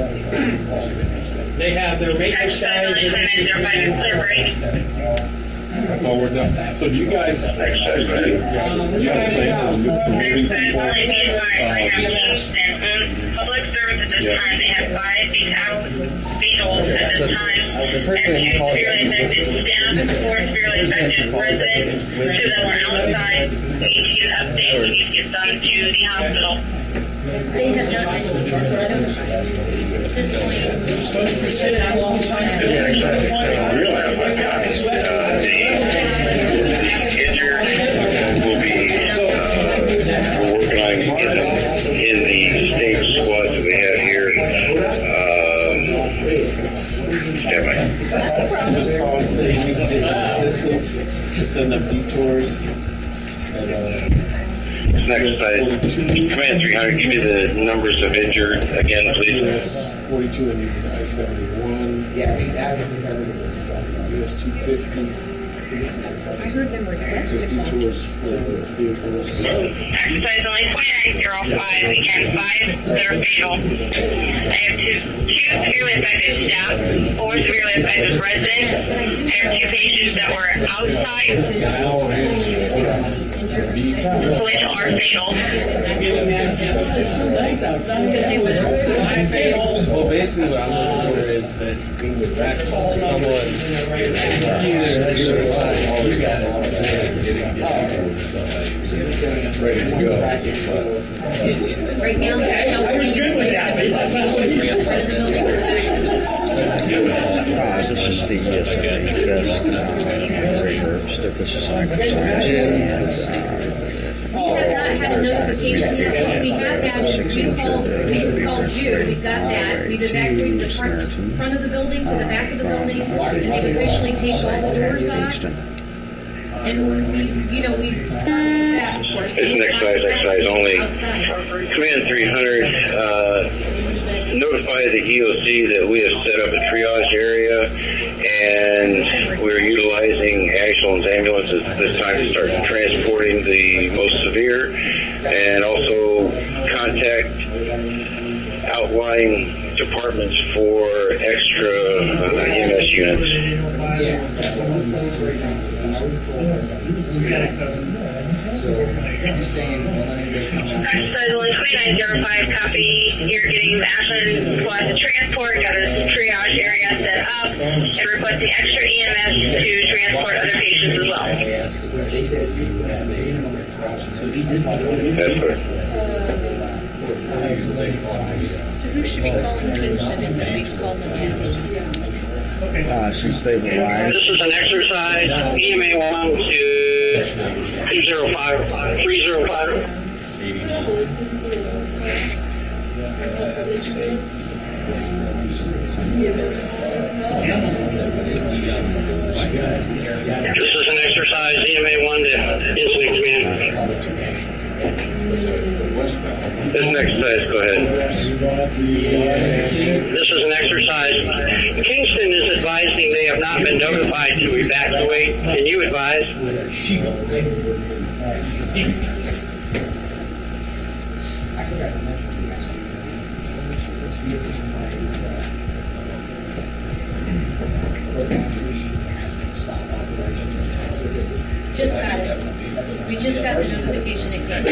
They have their maintenance guys. That's all we're done. So do you guys, you have a plan for moving people? Public service at this time, they have 5 fatals at this time, and 2 severely affected staff, 4 severely affected residents, 2 that were outside. We need to get an update, we need to get them to the hospital. They have not been notified. At this point, Supposed to be sitting alongside the The injured will be, we're working on getting them in the same squad that we have here. Stand by. This call and say you need assistance to send them detours. Next slide. Command 300, give me the numbers of injured again, please. 42 in I-71. Yeah, I think that was US 250. I heard them request to call. Detours for vehicles. Exercise only 2905, again 5 that are fatal. I have 2 severely affected staff, 4 severely affected residents. I have 2 patients that were outside. Which are fatal. Because they went outside. Well, basically what I'm looking for is that someone ready to go. right now, the shelter I was good with that. is front of the building to the back. This is the best herbs that this is We have not had a notification yet. What we have had is we called Jude. We've got that. We've evacuated the front of the building to the back of the building, and they've officially taken all the doors off. And we've staff, of course. This next exercise only. Command 300, notify the EOC that we have set up a triage area and we're utilizing Ashland's ambulances this time to start transporting the most severe, and also contact outlying departments for extra EMS units. Exercise 12905 copy. You're getting the Ashland squad to transport, got a triage area set up, and requesting extra EMS to transport other patients as well. That's correct. So who should be calling Kingston if nobody's called them yet? She's stabilized. This is an exercise, EMA 1 to 205, 305. This is an exercise, EMA 1 to incident command. This is an exercise, go ahead. This is an exercise. Kingston is advising they have not been notified to evacuate. Can you advise? Just got it. We just got the notification it came.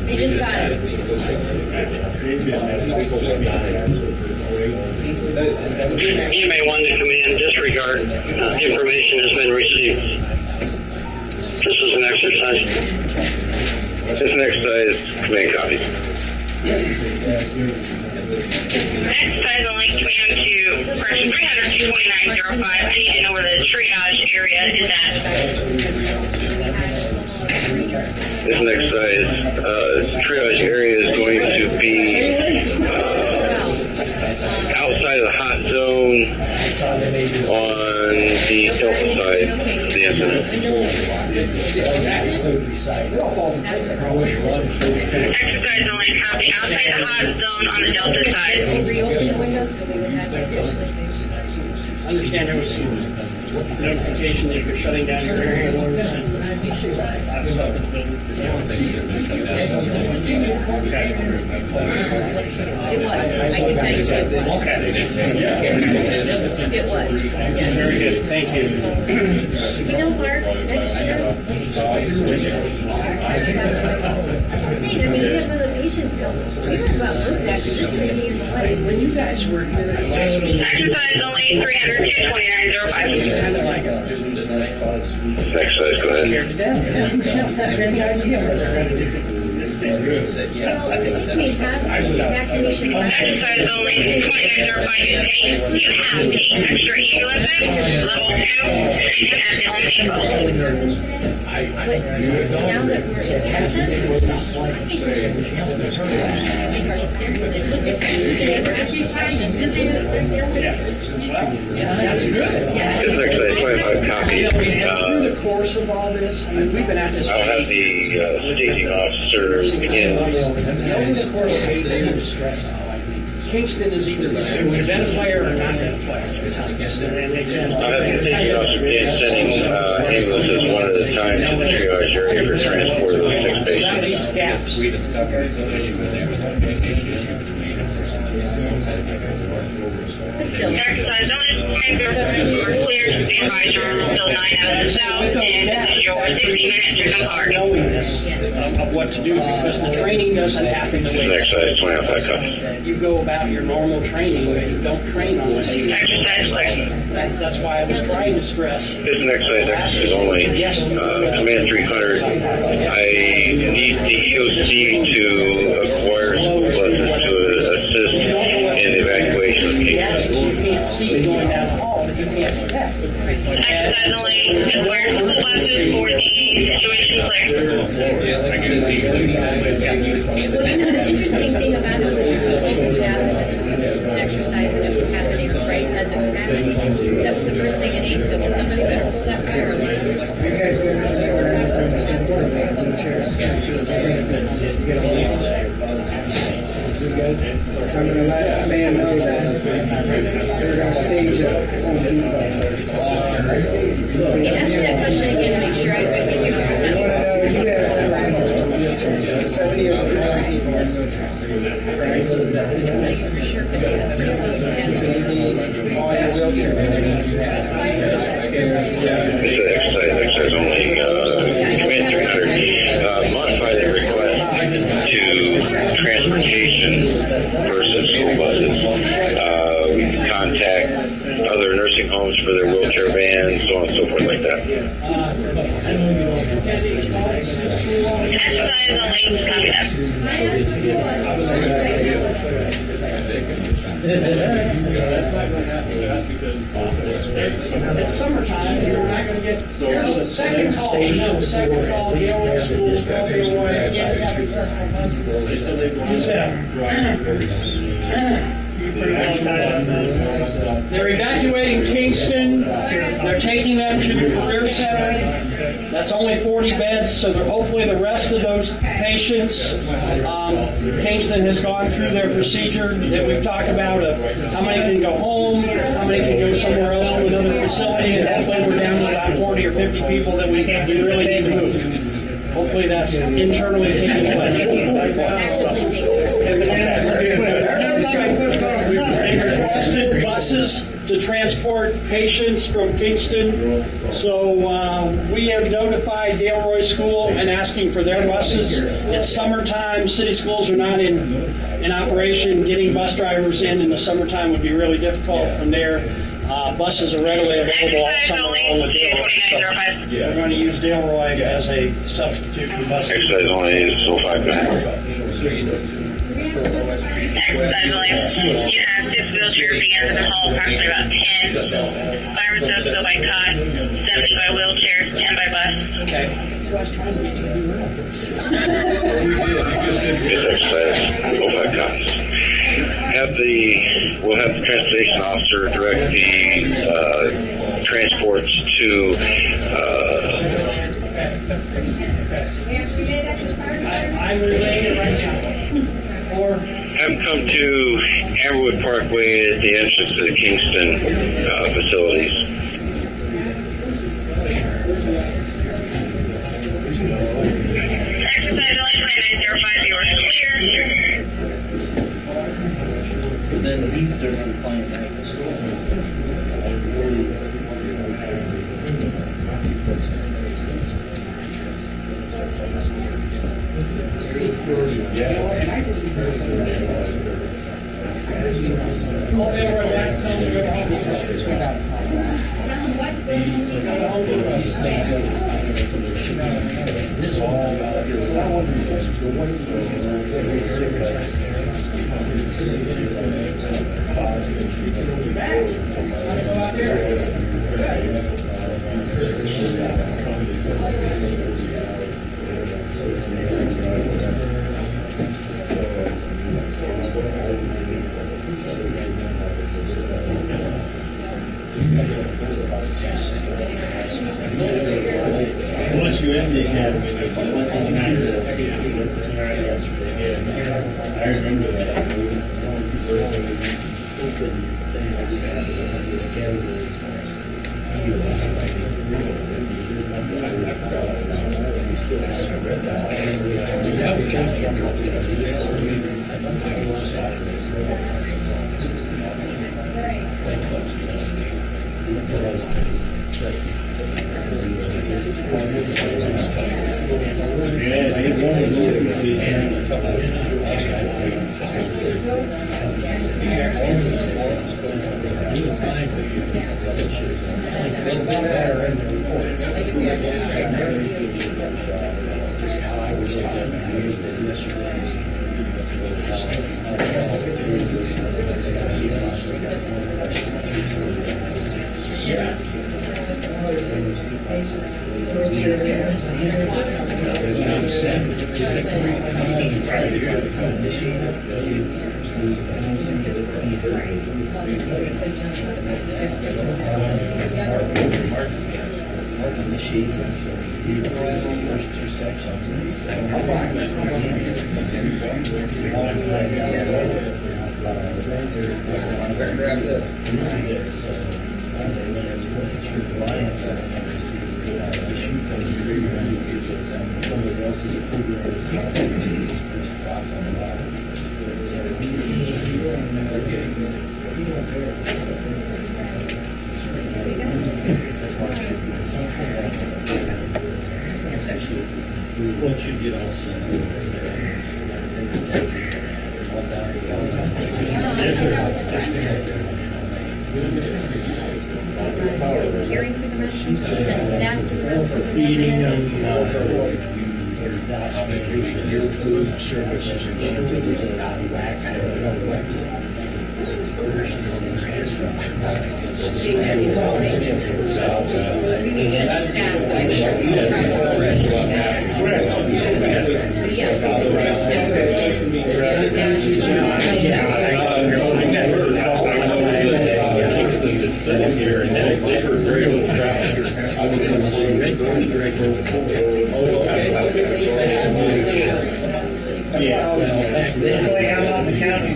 They just got it. EMA 1 to command, disregard. Information has been received. This is an exercise. This is an exercise, command copy. Exercise only command to person 300-22905. I need to know where the triage area is at. This next exercise, triage area is going to be outside of the hot zone on the delta side of the incident. Exercise only copy. Outside the hot zone on the delta side. Understand there was some notification that you're shutting down your air handlers and hot stuff in the building. It was. I can tell you it was. It was. Yeah. Very good. Thank you. You know, Mark, next year. I mean, you have other patients come. We talk about work factors. It's going to be in the light. When you guys were here at last meeting, Exercise only 300-22905. Next size, go ahead. scared to death. I have any idea where they're going to do this thing. Well, we have evacuation. Exercise only 22905. You have the extra ambulances, level 2, and at the Home Depot. But now that we're in Texas, I think we should That's good. This next size, 25 copy. Through the course of all this, I mean, we've been at this. I'll have the staging officer begin. Over the course of this, Kingston is either been a player or not been a player. I'll have the staging officer begin sending ambulances one at a time to the triage area for transport of those 6 That patients. leaves gaps. We discovered the issue with there was a communication issue between a person and But still. Exercise only 22905 are clear to be advised from Bill 9 out of the south, and your 60-minute chicken card. Knowing this of what to do, because the training doesn't happen the way Next size, 25 copy. you go about your normal training. You don't train on this. Exercise clear. That's why I was trying to stress. This next size exercise only, command 300. I need the EOC to acquire buses to assist in the evacuation of Gases cases. you can't see going down the hall that you can't detect. Exercise only acquired couple buses for the situation clear. Well, you know, the interesting thing about it was staff, and this was an exercise, and it was happening right as it was happening. That was the first thing at 8, so somebody better pull that fire alarm. I'm gonna let the man know that they're gonna stage it. Okay, ask me that question again to make sure I can hear I wanna know, you have 70 of the 90 people in the for their wheelchair vans, so on and so forth like that. Exercise only, copy that. It's summertime, you're not gonna get, there's a second call, no, second call, the old school, they're evacuating Kingston, they're taking them to the career center. That's only 40 beds, so hopefully the rest of those patients, Kingston has gone through their procedure that we've talked about of how many can go home, how many can go somewhere else to another facility, and hopefully we're down to about 40 or 50 people that we really need to move. Hopefully that's internally taking place. They requested buses to transport patients from Kingston, so we have notified Dale School and asking for their buses. It's summertime, city schools are not in operation. Getting bus drivers in the summertime would be really difficult from there. Buses are readily available all summer long with Dale. So we're going to use Dale as a substitute for buses. Exercise only is 05 back. Exercise only. You have 6 wheelchair vans in the hall, approximately about 10. 5 or so go by cot, 70 by wheelchair, 10 by bus. Okay. Yes, exercise 05 cots. We'll have the transportation officer direct the transports to I'm related right now. Or have them come to Amberwood Parkway at the entrance to the Kingston facilities. Exercise only 2905, yours clear. Then at least they're not playing back to school. Once you end the academy, I remember that. Once you get all set. Yes, sir. Caring for the residents, we send staff to work with the Feeding residents. them, your food services and shit, out of whack, I don't know what. We need to send staff, like, probably staff. But yeah, we would send staff, to send staff. Kingston is sitting here and they heard very little traffic. Yeah. Like I'm out in the county.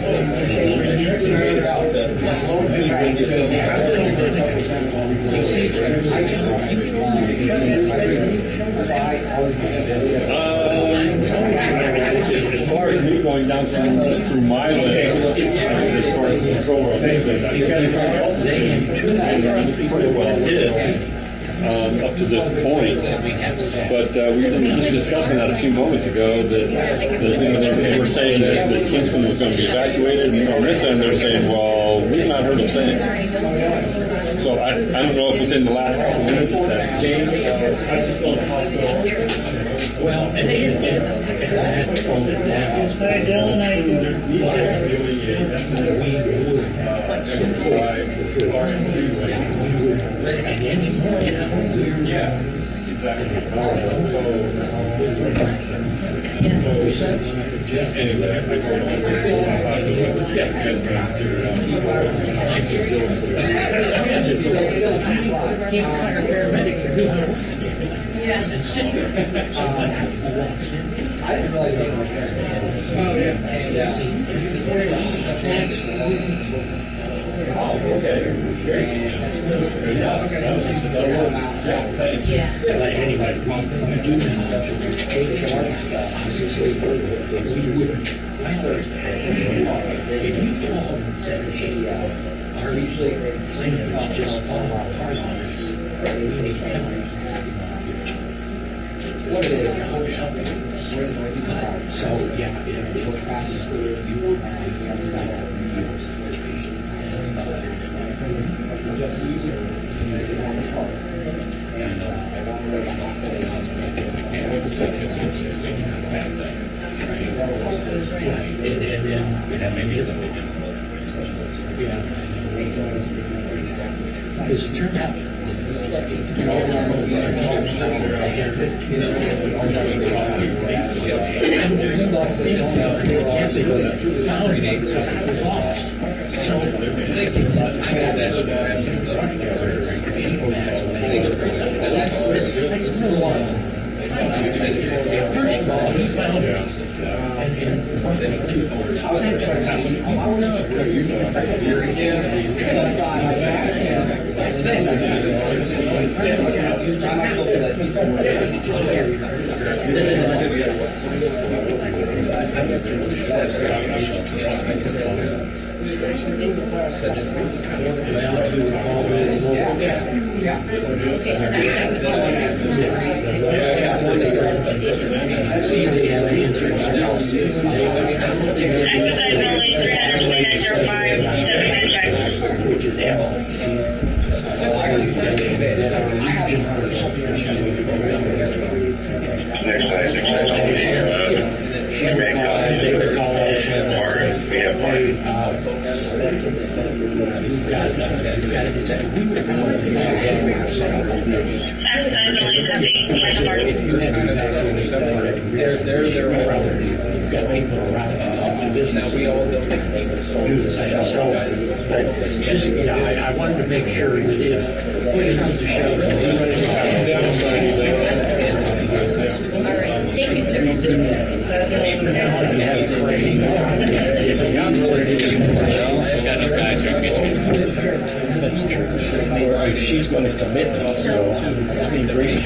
As far as me going down through my list, as far as control of things, they pretty well did. Up to this point, but we were just discussing that a few moments ago that you know, they were saying that Kingston was going to be evacuated, and on this end they're saying, well, we've not heard a thing. So I don't know if within the last couple of minutes that changed. Well, and They didn't think about it. Hey, Dylan, how you doing? Yeah, exactly. Anyway, I told him, I said, yeah, you guys got to figure it out. Yeah. and sit here. Sometimes he walks in. I didn't realize they were there. Yeah. But anyway, we do that. Obviously, we wouldn't. If you called and said, hey, our plan is just fall apart on us, we need help. What it is, So, yeah, if we're fast food, you will just use it to make it on the parts. Because it turned out first of all, he found which is Now we all don't make payments. do the same. So, but just, you know, I wanted to make sure that if push comes to shove, All right. Thank you, sir. That's true. She's going to commit now, so I mean, great.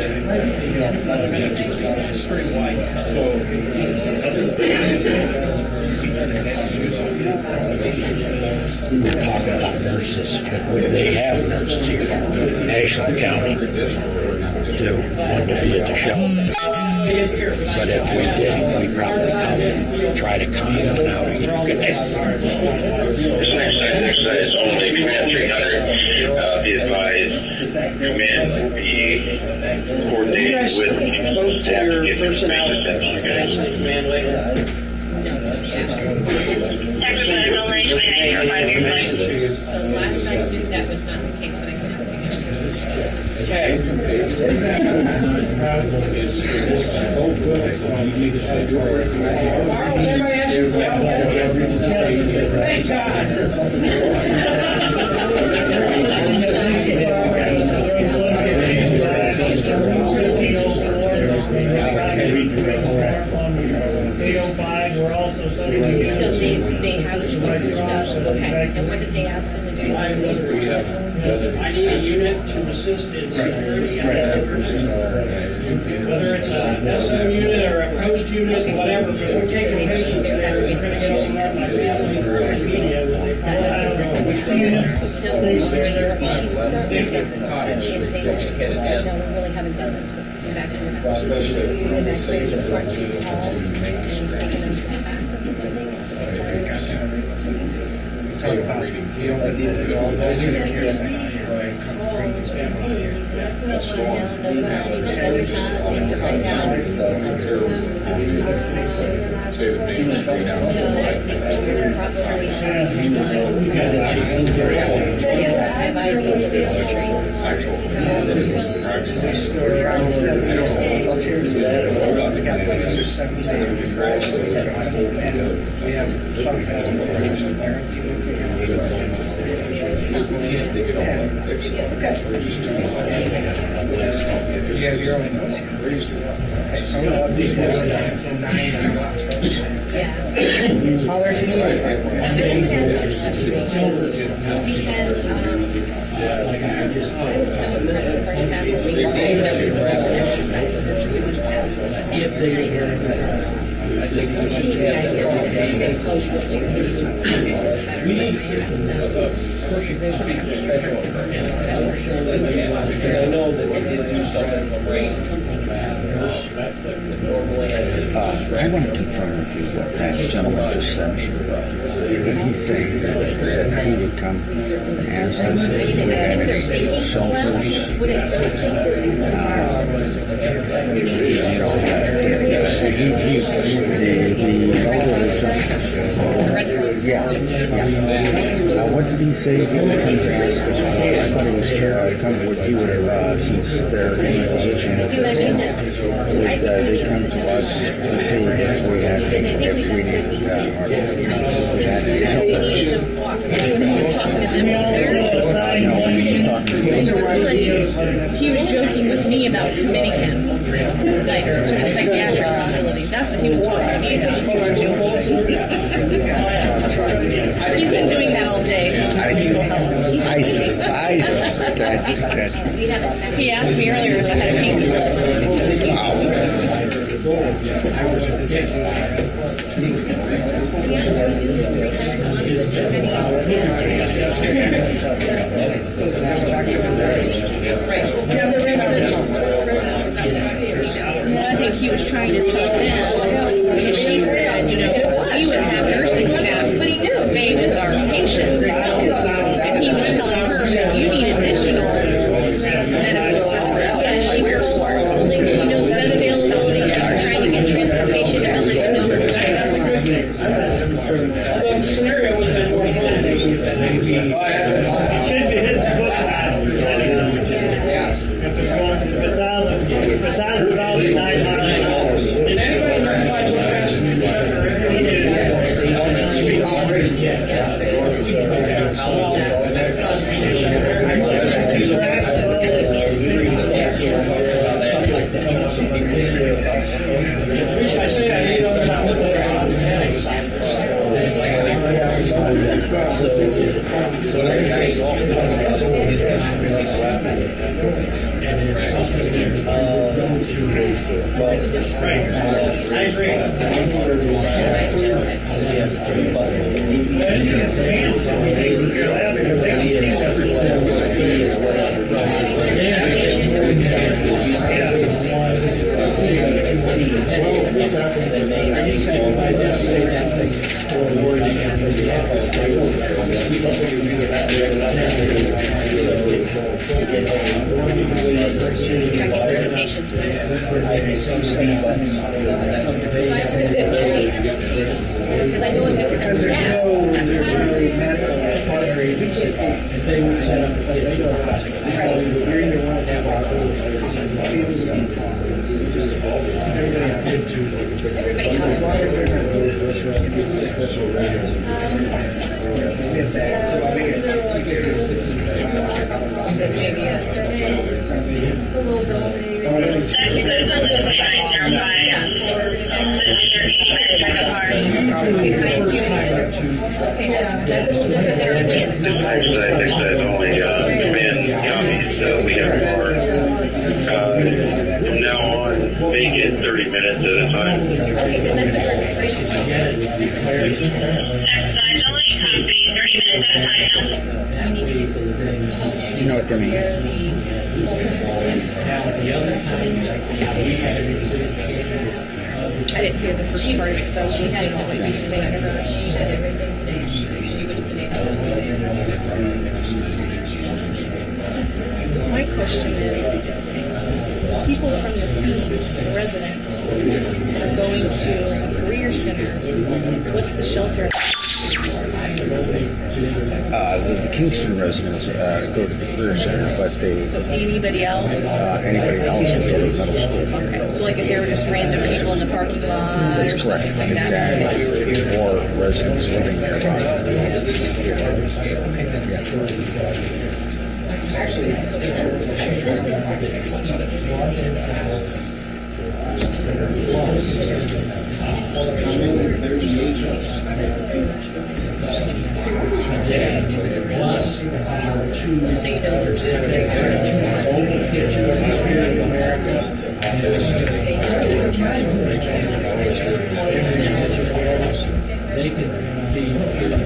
We were talking about nurses. They have nurses here in Ashland County. too. One would be at the shelter. But if we did, we'd probably come and try to con one out. This next size only command 300, be advised, command will be coordinated You guys with vote to your personnel command later. Technically, only 29 or 5-year plan. So last I knew that was not the case, but I can ask again. Thank We're also setting. So they have this one, okay, and what did they ask them to do? I need a unit to assist in security and whether it's a SM unit or a post unit or whatever, but we're taking patients there, we're gonna get over there by family and media when they pull out which unit. So she's currently is they don't, no, we really haven't done this with evacuating. We evacuated the front two halls and taken them to the back of the building. You have your own notes. Okay, so I'm gonna update that to 9 on the last one. Yeah. Holler if you need. Because, I was so impressed with our staff when we called them as an exercise, and this is what's happening. If they Because I know that it is something great. I want to confirm with you what that gentleman just said. Did he say that he would come and ask us if we had any shelters? The elderly gentleman. Yeah. What did he say he would come to ask us for? I thought he was he would have, since they're in the position that they're in, they come to us to see if we had, if we needed, or, if we had any shelters. When he was talking to them earlier, No, when he was talking to he was joking with me about committing him, like, to a psychiatric facility. That's what he was talking to me about. He was joking. He's been doing that all day since I was so healthy. I see. Okay. He asked me earlier if I had a pink slip. I think he was trying to tell them, because she said, we would have nursing staff stay with our patients to help. And he was telling her, if you need additional medical services, she's here for it. She knows bed availability, she's trying to get transportation to LA. The scenario was that we're going to should be hitting the foot Did anybody recognize what passenger shutter I say I need other I agree. patients with it. Because I know I'm going to send staff. There's no medical partner agency. If they would set up, they go to the hospital. You're either one of two hospitals. Everybody else. As long as they're special rates. That's something that I verify. So Okay, that's a little different than our plan. So Exercise only command copies. We have more from now on. Make it 30 minutes at a time. okay, because that's a good exercise only copy 30 minutes at a time. You know what that means? I didn't hear the first part of it, so I was listening to what you were saying. She had everything finished. She would have been able to. My question is, if people from the city residents are going to a career center, what's the shelter? The Kingston residents go to the career center, but So anybody else? anybody else will go to middle school. Okay, so like if they were just random people in the parking lot or That's correct, something like that? exactly. Or residents living nearby. Plus, Just so you know, there's a difference in open kitchens in America. They can be pretty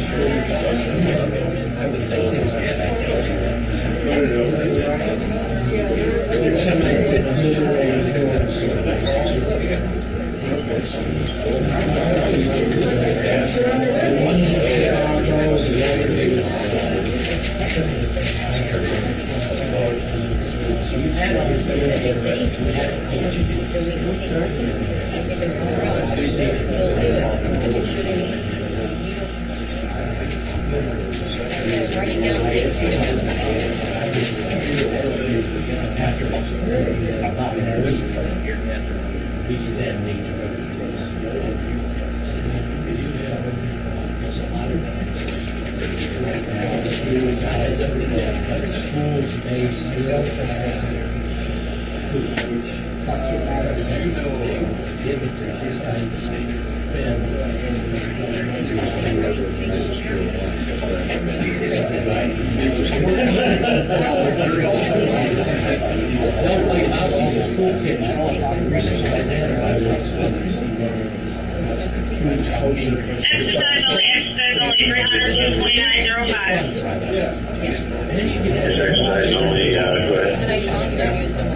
Exercise only 329.05. Exercise only, go ahead. And I should also use them.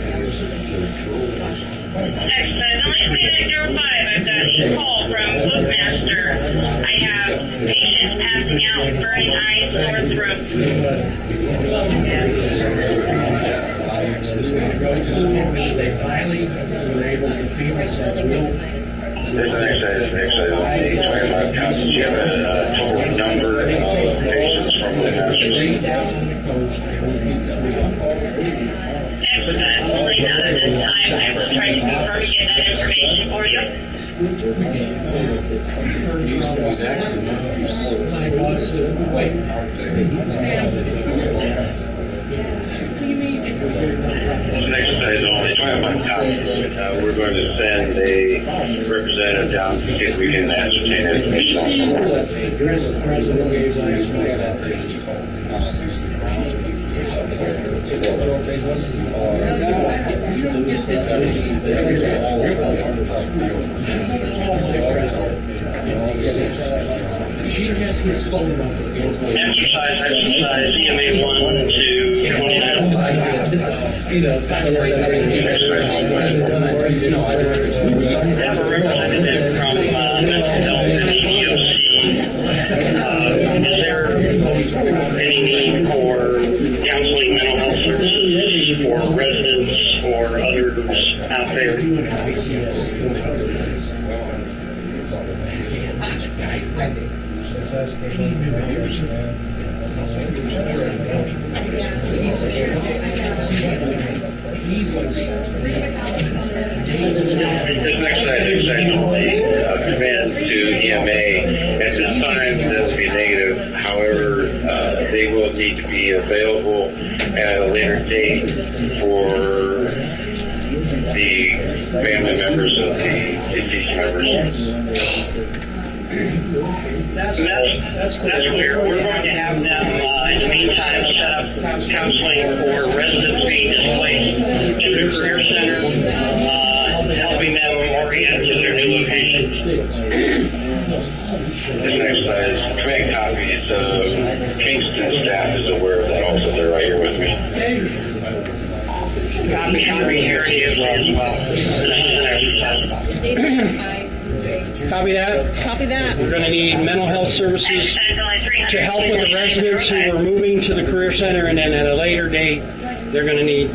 Exercise only 2905. I've got a call from Postmaster. I have patients passing out, burning eyes, sore throat. They finally were able to feed us. There's an exercise only 25 counts. You have a total number of patients from the hospital. Exercise only not at this time. I will try to confirm and get that information for you. Exercise only 25 counts. We're going to send a representative down to see if we can ascertain information on Address the president. She has his phone number. exercise, EMA 1 to 2905. Have a representative from doing an ICS This next item only command to EMA. At this time, that's be negative. However, they will need to be available at a later date for the family members of the deceased members. That's clear. We're going to have them, in the meantime, set up counseling for residents being displaced to the career center, helping them orient to their new locations. This next is command copies. Kingston staff is aware of that also. They're right here with me. Copy here as well. This is the next exercise. Copy that. Copy that. We're going to need mental health services to help with the residents who are moving to the career center, and then at a later date, they're going to need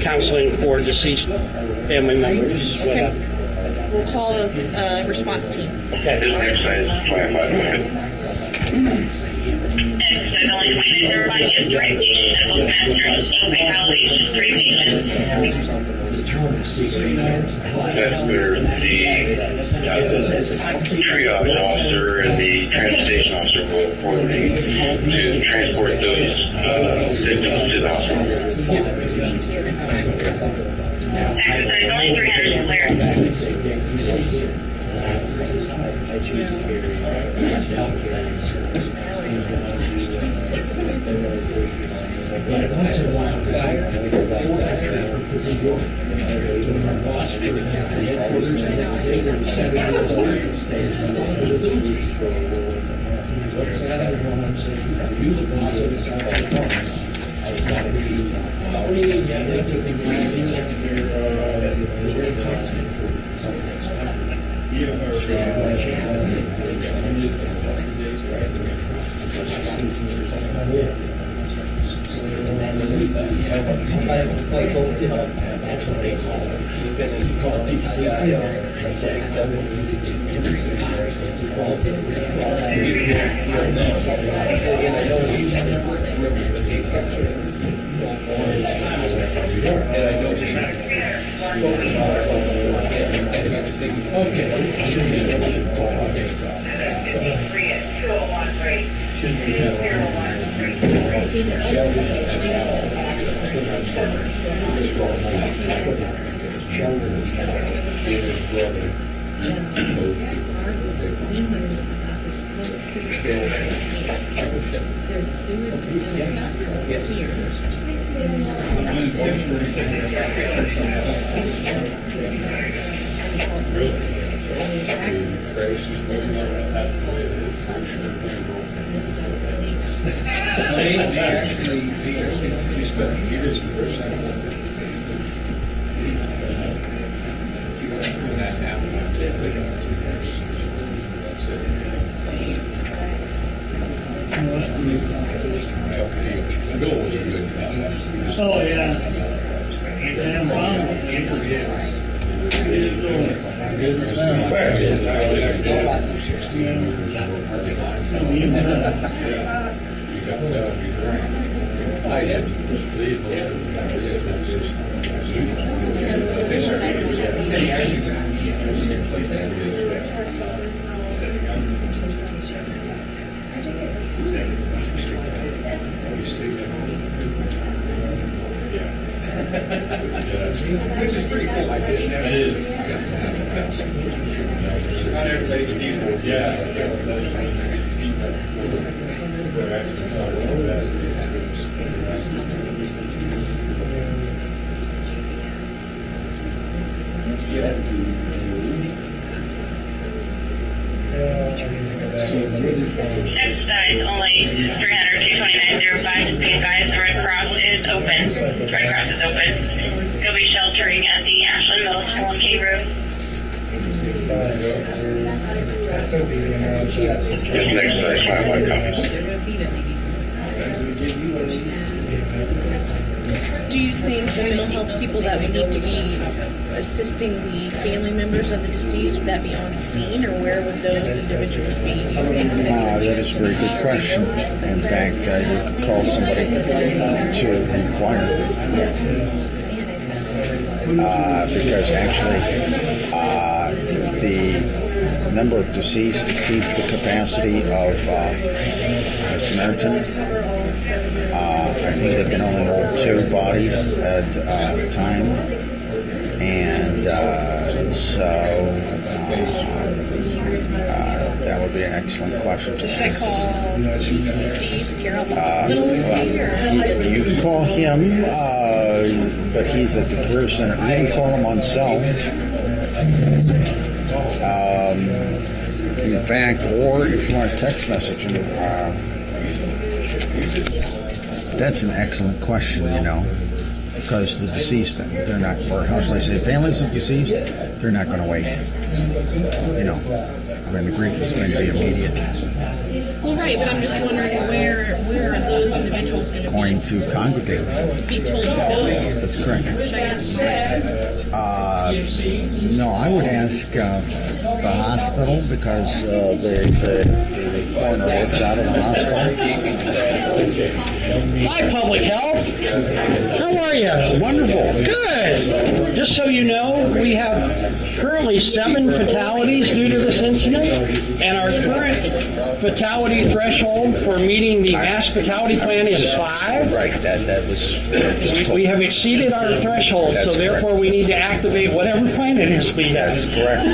counseling for deceased family members. Okay. We'll call the response team. Okay. This next is 25. Exercise only 2905 is 3 patients at both masters. No fatalities, 3 patients. That's where the triage officer and the transportation officer will coordinate to transport those victims to the hospital. Exercise only 300 is That's what they call it. It's called PCI. We spent years in the first center. That happened. Oh, yeah. And I had to leave which is pretty cool. It is. Not everybody's people. Exercise only 300, 229.05. Just be advised, the Red Cross is open. The Red Cross is open. They'll be sheltering at the Ashland Middle School on K Road. This next time my comments. Do you think the mental health people that would need to be assisting the family members of the deceased, would that be on scene, or where would those individuals be? That is a very good question. In fact, you could call somebody to inquire. Because actually, the number of deceased exceeds the capacity of a Samaritan. I think they can only hold 2 bodies at a time, and that would be an excellent question to Should I ask. call Steve here at the hospital and see, or how does it? You can call him, but he's at the career center. You can call him on cell. In fact, or if you want to text message him, that's an excellent question, because the deceased, they're not, or how shall I say, families of deceased, they're not going to wait. The grief is going to be immediate. Well, right, but I'm just wondering where are those individuals going to Congregate. be told to go? That's correct. Should I ask? No, I would ask the hospital, because the coroner works out of the hospital. Hi, Public Health. How are you? Wonderful. Good. Just so you know, we have currently 7 fatalities due to this incident, and our current fatality threshold for meeting the mass fatality plan is 5. Right, that was We have exceeded our threshold, so therefore we need to activate whatever plan it is we have. That's correct.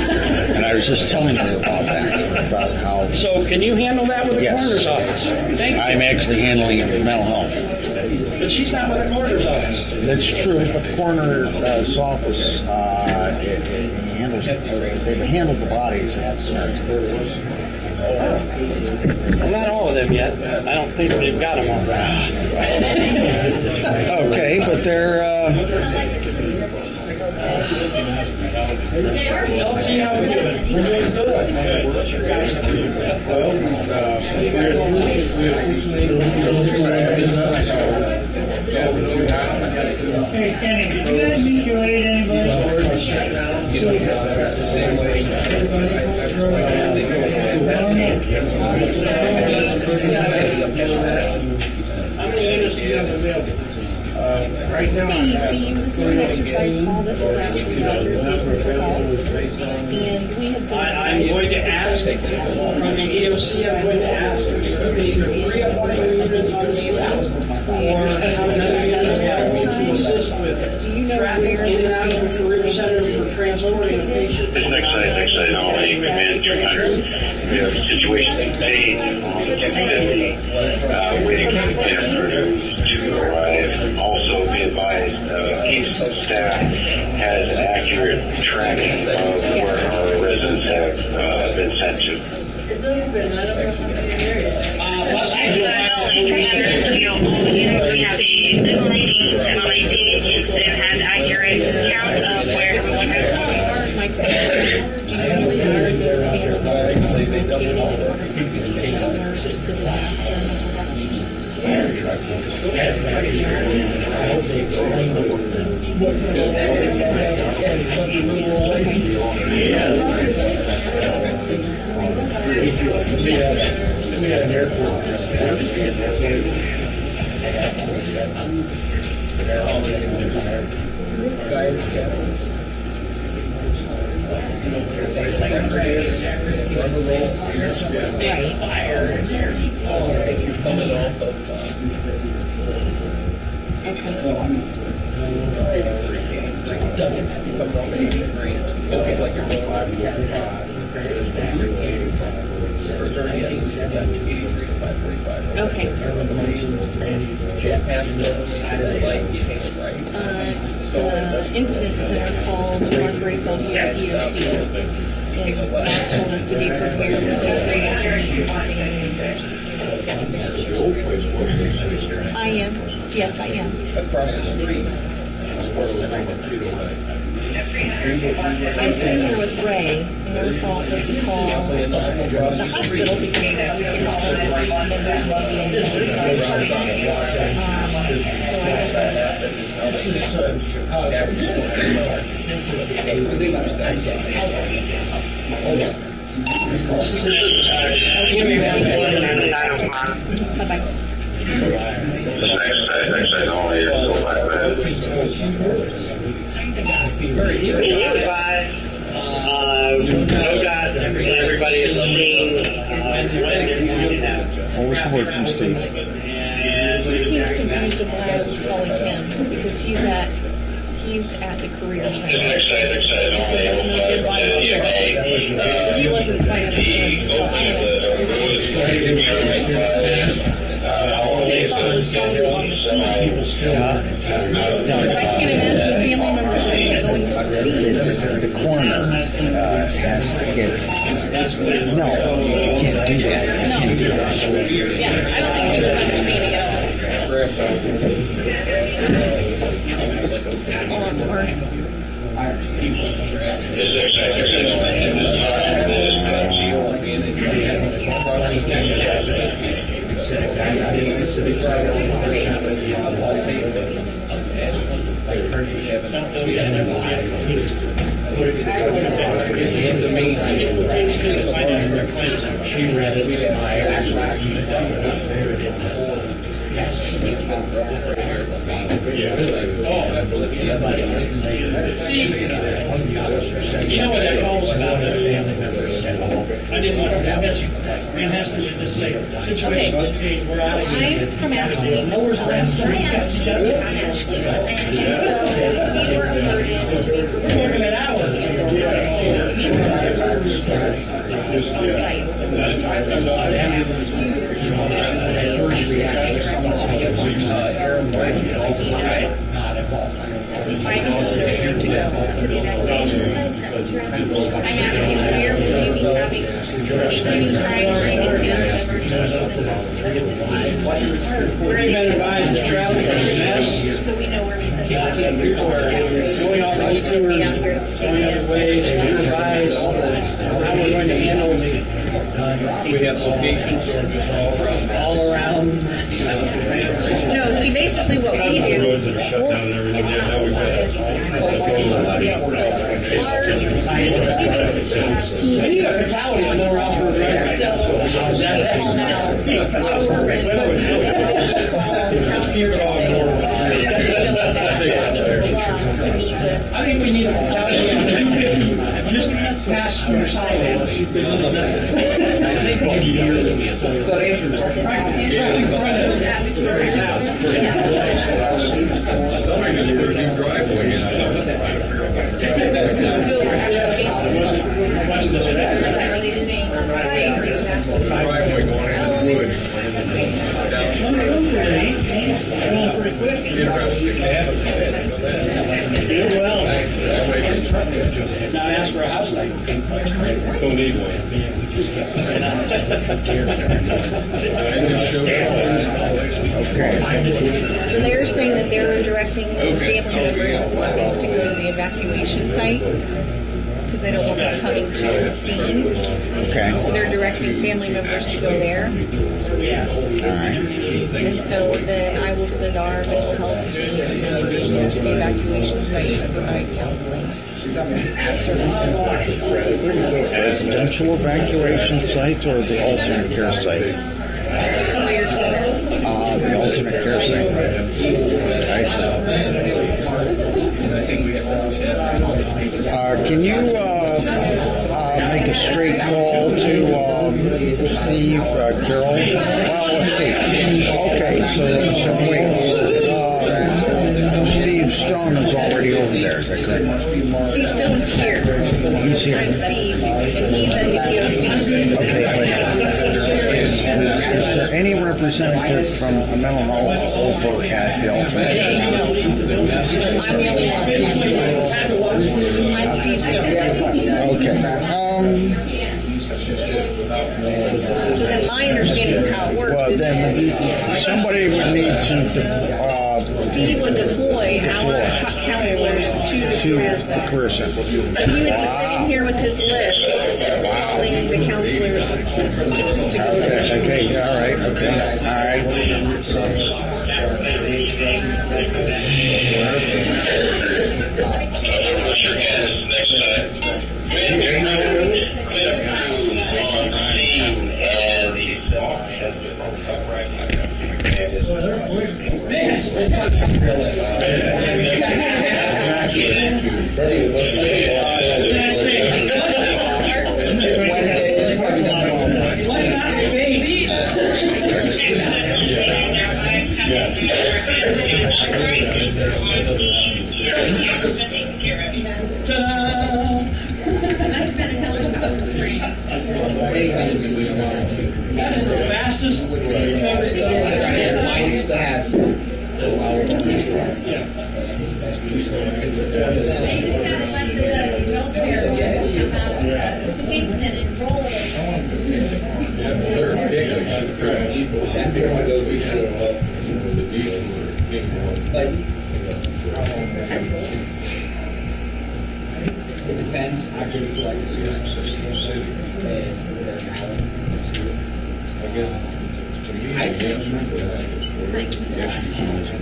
And I was just telling you about that, about how... So can you handle that with the coroner's office? Thank you. I'm actually handling it with mental health. But she's not with the coroner's office. That's true, but the coroner's office they've handled the bodies at the Samaritan. Well, not all of them yet. I don't think they've got them all. Okay, but they're... Let's see how we're doing. We're doing good. What's your guys' opinion? Hey, Kenny, did you guys mutuate anybody? How many units do you have available? Right now, Steve, this is an exercise call. This is actually Rogers mental health. And we have been... I'm going to ask from the EOC, I'm going to ask if they either free up our units on staff or how many units to assist with traffic in and out of the career center for transporting patients. This next site only command 200. We have a situation taking on 250, waiting for the crews to arrive. Also, be advised, Kingston staff has accurate tracking of where our residents have been sent to. We have a MLA team that has accurate count of where everyone has gone. My question is, do you know where those families are located or nurses, the disaster and mental health team? I hope they explain the we had an airport. Okay. The incident center called Mark Rayfield here at EOC and told us to be prepared to answer coffee and I am. Yes, I am. Across the street. I'm sitting there with Ray, and their thought was to call the hospital because we can see disease members maybe in so I guess bye-bye. Next side only go 5 minutes. Everybody is seeing What was the word from Steve? He seemed confused of why I was calling him because he's at the career center. next side So there's no good why he's here. So he wasn't quite understanding. So I'm his thought was probably on the scene. Because I can't imagine family members are going to the scene. The coroner has to get. No, you can't do that. You can't do that. Yeah, I don't think he was understanding at all. Oh, that's hard. It's amazing. She read it. See, you know what that calls about? I didn't want to have this. Grant has to just say, situation change, we're out of here. I'm from Ashland. No, we're friends. I'm Ashland. And so we were alerted to be We're looking at hours. on site. I don't know where to go. To the evacuation site, is that what you're asking? I'm asking where would you be having screening time, screening family members of deceased? We're been advised to travel to the mess. So we know where to send them. Going off on detours, going other ways, and advise how we're going to handle the. We have locations or just all around. No, see, basically what we do. Roads that are shut down and everything. It's Yeah, not, now it's we've not got we basically have teams. We need a fatality on the route for the So we get called out. To meet with. I think we need a fatality on 250, just past your sidewalk. I think we need years of Somebody just put a new driveway in. Driveway going into the woods. Interesting. They haven't. Now ask for a house like. Don't need one. Okay. So they're saying that they're directing family members of deceased to go to the evacuation site because they don't want them coming to the scene. Okay. So they're directing family members to go there. All right. And so then I will send our mental health team members to the evacuation site to provide counseling services. Residential evacuation site or the alternate care site? Career center. The alternate care site. I see. Can you make a straight call to Steve Carroll? Well, let's see. Okay, so wait. Steve Stone is already over there, is that correct? Steve Stone's here. He's here. I'm Steve, and he's at the POC. Okay, but is there any representative from mental health over at the alternate? Today, no. I'm the only one. I'm Steve Stone. Okay. So then my understanding of how it works Well, is then somebody would need to Steve would deploy our counselors to the career center. person. So he would be sitting here with his list, calling the counselors to go. Okay, all right, okay, all right. That is the fastest Kingston and roll it. It depends. I really like to see it.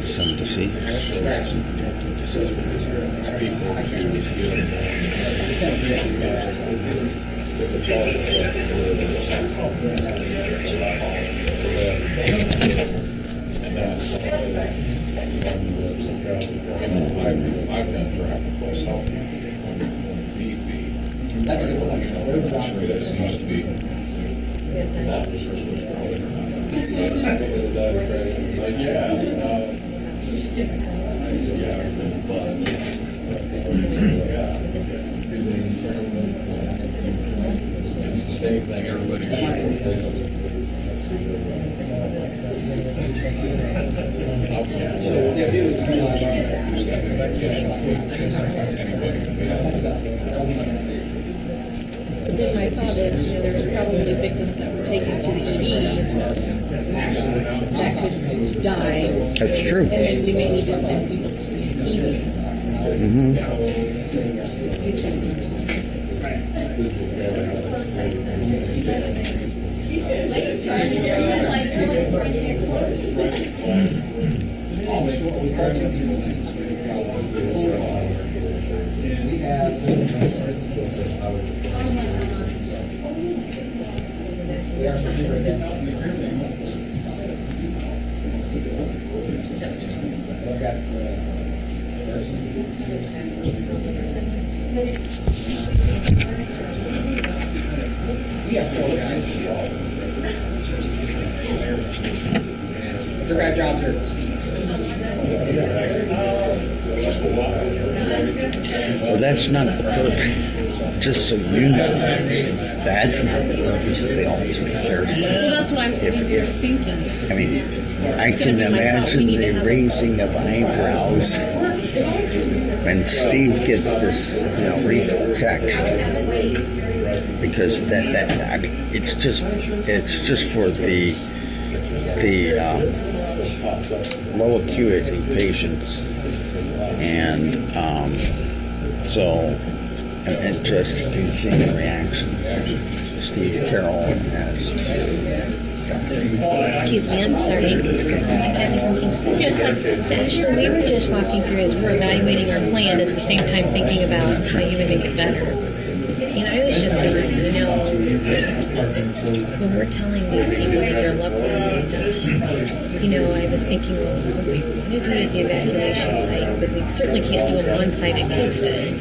Some deceit. I've done traffic myself when need be. That's a good one. That used to be. Officers was probably. It's the same thing everybody My thought is, there's probably victims that were taken to the ED that could die. That's true. And then we may need to send people to the They're got jobs here. Well, that's not the purpose. Just so you know, that's not the purpose of the alternate care center. Well, that's what I'm thinking. I mean, I can imagine the raising of eyebrows when Steve gets this, reads the text, because I mean, it's just for the low acuity patients, and so I'm interested in seeing the reaction Steve Carroll has. Excuse me, I'm sorry. Kathy from Kingston. So Ashland, we were just walking through as we're evaluating our plan, at the same time thinking about how you would make it better. I was just thinking, when we're telling these people that their loved ones and stuff, I was thinking, well, we want to do it at the evacuation site, but we certainly can't do them on site at Kingston.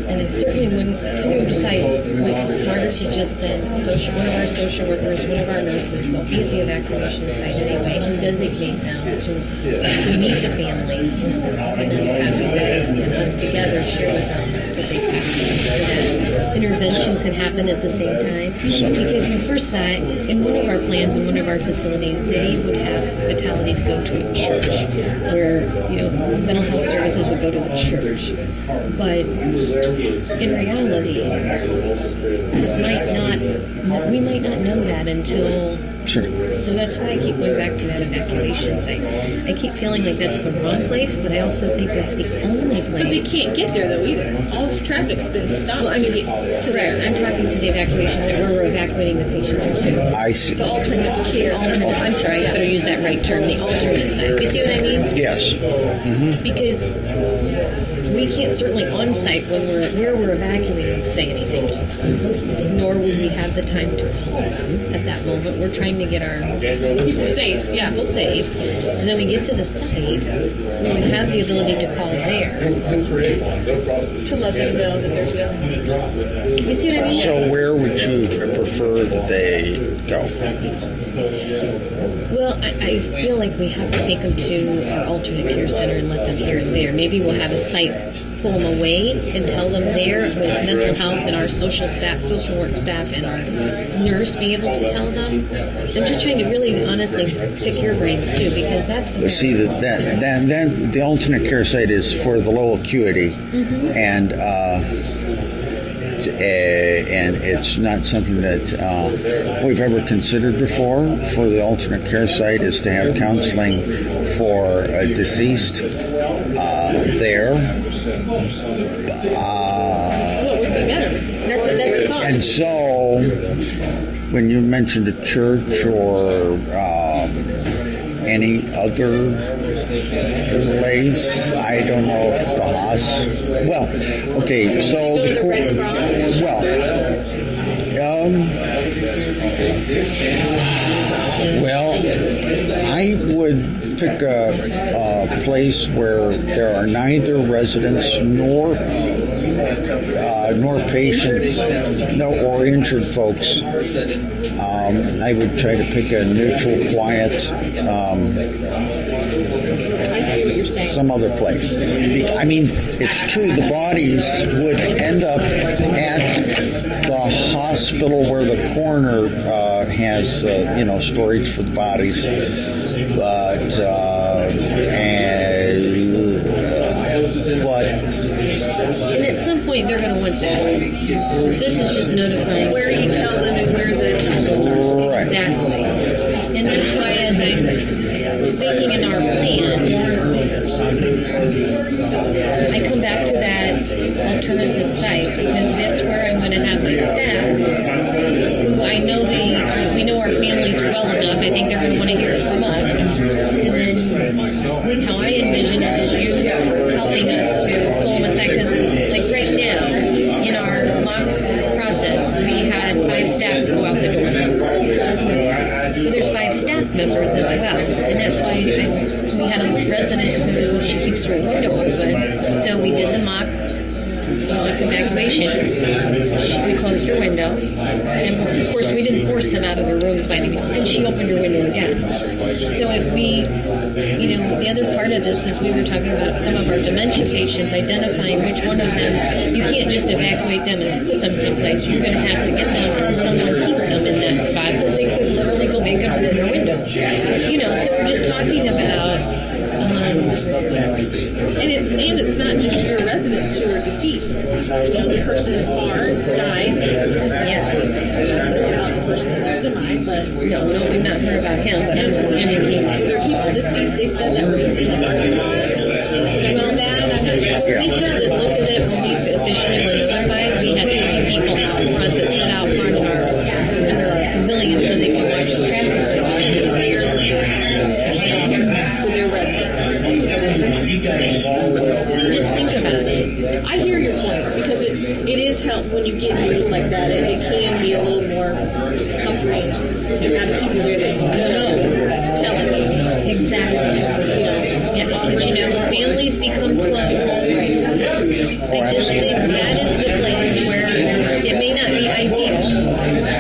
And it certainly wouldn't, so we decided it's harder to just send one of our social workers, one of our nurses, they'll be at the evacuation site anyway, and designate them to meet the families, and then have you guys and us together share with them what they've actually intervention could happen at the same time. Because we first thought, in one of our plans, in one of our facilities, they would have fatalities go to a church, where, mental health services would go to the church. But in reality, we might not know that until... Sure. So that's why I keep going back to that evacuation site. I keep feeling like that's the wrong place, but I also think that's the only place. But they can't get there though either. All this traffic's been stopped. Well, correct. I'm talking to the evacuation site where we're evacuating the patients to. I see. The alternate care. I'm sorry, I better use that right term. The alternate site. You see what I mean? Yes. Mm-hmm. Because we can't certainly on site when where we're evacuating say anything to them, nor would we have the time to call them at that moment. We're trying to get our people safe. Yeah, people safe. So then we get to the site, we would have the ability to call there to let them know that they're feeling. You see what I mean? So where would you prefer that they go? Well, I feel like we have to take them to our alternate care center and let them here and there. Maybe we'll have a site pull them away and tell them there with mental health and our social work staff and our nurse be able to tell them. I'm just trying to really honestly pick your brains too, because that's the See that the alternate care site is for the low acuity, and it's not something that we've ever considered before. For the alternate care site is to have counseling for a deceased there. What would be better? That's the thought. And so, when you mentioned a church or any other place, I don't know if the hospital. Well, okay, so I would pick a place where there are neither residents nor patients, or injured folks. I would try to pick a neutral, quiet. I see what you're saying. Some other place. I mean, it's true. The bodies would end up at the hospital where the coroner has, storage for the bodies. But and at some point they're going to want that. This is just notifying where you tell them and where the right. Exactly. And that's why, as I'm thinking in our plan, I come back to that alternative site because that's where I'm going to have my staff, who I know we know our families well enough. I think they're going to want to hear it from us. And then how I envision it is you helping us to pull them aside, because like right now in our mock process we had 5 staff go out the door, so there's 5 staff members as well, and that's why we had a resident who she keeps her window open, so we did the mock evacuation. We closed her window, and of course we didn't force them out of their rooms by any means, and she opened her window again. So if we, the other part of this is we were talking about some of our dementia patients, identifying which one of them, you can't just evacuate them and put them someplace. You're going to have to get them and someone keep them in that spot, because they could literally go make it open their window. So we're just talking about and it's not just your residents who are deceased. The person in the car died. Yes. The person in the semi, but no, we've not heard about him, but I'm assuming there are people deceased. They said that were just in the parking lot. Well, we took a look at it when we officially were notified. We had 3 people out front that sit out front in our pavilion so they could watch the traffic. They are deceased. So they're residents. So you just think about it. I hear your point, because it is help when you get news like that. It can be a little more comforting to have people there that you know telling you. Exactly. Because families become close. I just think that is the place where it may not be ideal,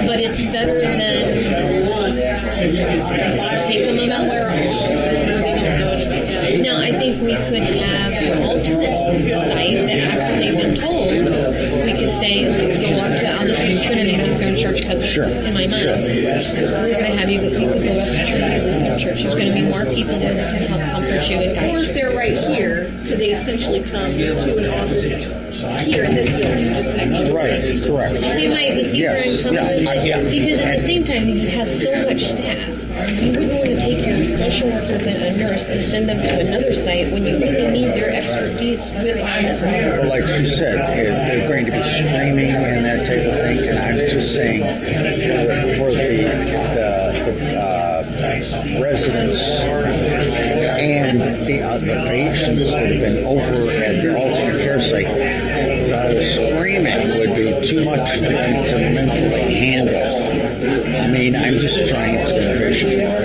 but it's better than take them somewhere else. Now, I think we could have an alternate site that after they've been told, we could say, go up to Trinity Lutheran Church because it's in my mind. We're going to have you could go up to Trinity Lutheran Church. There's going to be more people there that can help comfort you and guide Or you. if they're right here, could they essentially come to an office here in this building, just next to Right, correct. You see where Yes, I'm coming from? yeah. Because at the same time, you have so much staff. You wouldn't want to take your social workers and a nurse and send them to another site when you really need their expertise with honest. Well, like she said, if they're going to be screaming and that type of thing, and I'm just saying for the residents and the patients that have been over at the alternate care site, the screaming would be too much for them to mentally handle. I mean, I'm just trying to envision. Well,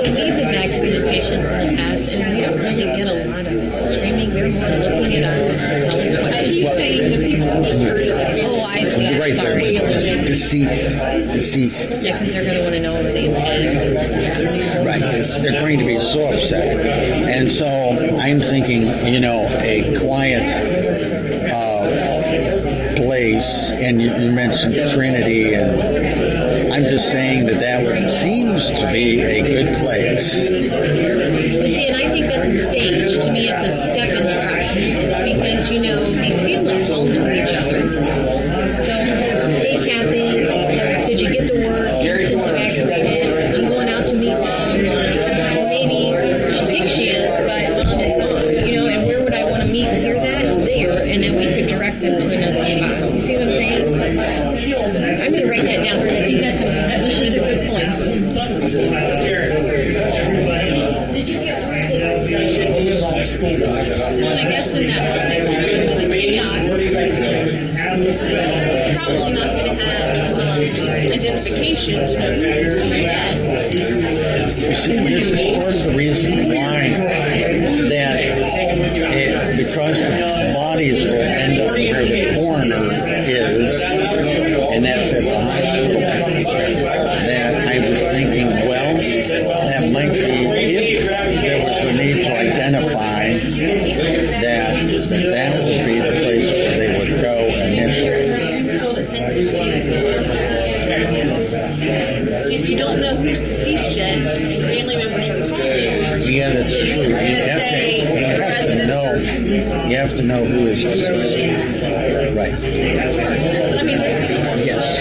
we've evacuated patients in the past, and we don't really get a lot of screaming. They're more looking at us, tell us what to do. He's saying the people who heard it. Oh, I see. I'm Right sorry. there, deceased. Yeah, because they're going to want to know what they need. Right. They're going to be so upset. And so I'm thinking, a quiet place, and you mentioned Trinity, and I'm just saying that seems to be a good place. But see, and I think that's a stage. To me, it's a step in the process because, these families all know each other. So, hey, Kathy, did you get the word? Kingston's evacuated. I'm going out to meet Mom. And maybe she thinks she is, but Mom is gone. And where would I want to meet and hear that? There. And then we could direct them to another spot. You see what I'm saying? I'm going to write that down because I think that was just a good point. Did you get word? Well, I guess in that the chaos, probably not going to have identification to know who's deceased yet. You see, this is part of the reason why because the bodies will end up where the coroner is, and that's at the hospital, that I was thinking, well, that might be, if there was a need to identify that would be the place where they would go initially. See, if you don't know who's deceased yet, and family members are calling, yeah, that's true. You have to know who is deceased. Right. Yes.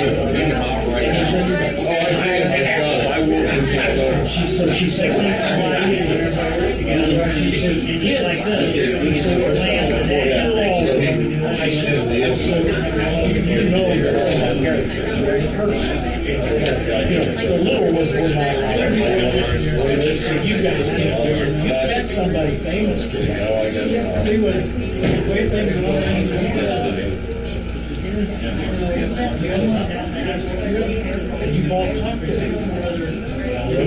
She said, when you come out here, she says, get like this. She said, we're laying there. I said, so the person. The little ones were not like she said, you guys, you met somebody famous today. They would, the way things and you all talked to them. She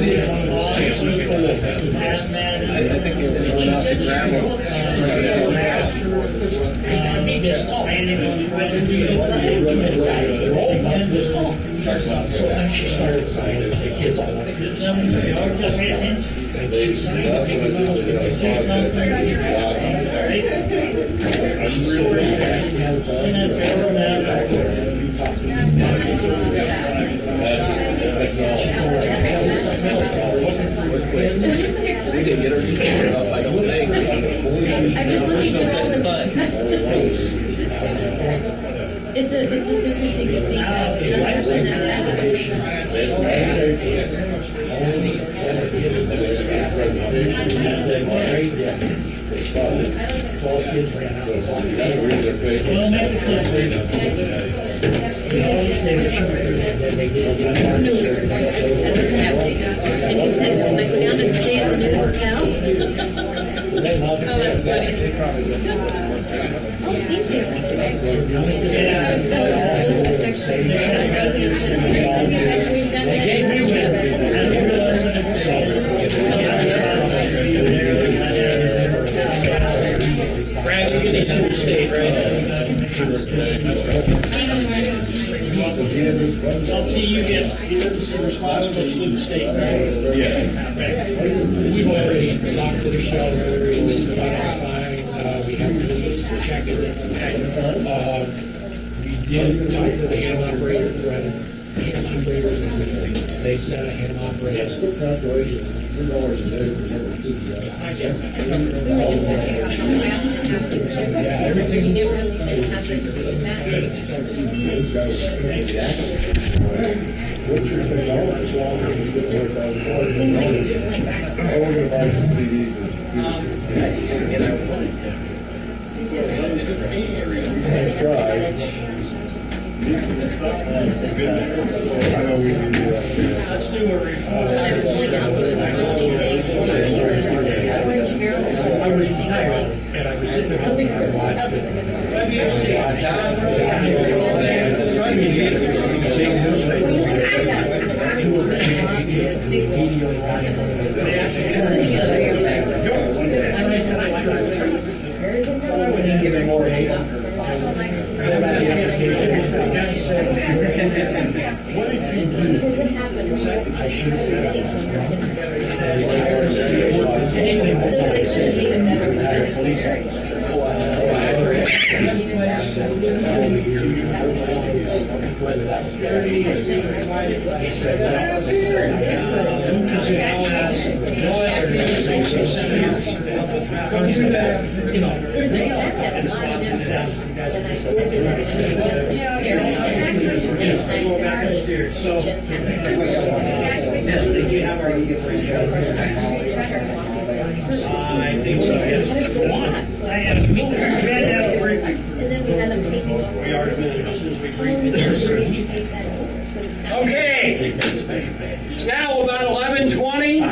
was one of the 64 last man. And she said this call. This call. So then she started signing the kids all wanted to sign. And she signed We didn't get her to up, I don't think. I'm just looking at all it's just interesting to think about. It does happen and he said, when I go down and stay at the new hotel. Oh, that's funny. Oh, thank you. I was telling Elizabeth actually, the residents that we've done Brad, you get to the state, right? I'll see you get responsible to the state, right? Yes. We've already talked to the shelter, we have for checking it. We did talk to the ham operator, they sent a ham operator. Yeah, everything. Let's do a report. I was retired, and I was sitting at home and I watched it. And the sun was here, there was a big newspaper. Two of them, and I said, I wouldn't give him more hate. Filled out the application. What did you do? I should have said anything but what I said. Retired police officer. Whether that was bad. He said, well, they said, I have two positions. Just for the sake of years. Because of that, you know, they all have I think so, yes. I had a meeting. We had to have a briefing. And then we had them taking over. We are as soon as we brief. Okay. It's now about 11:20.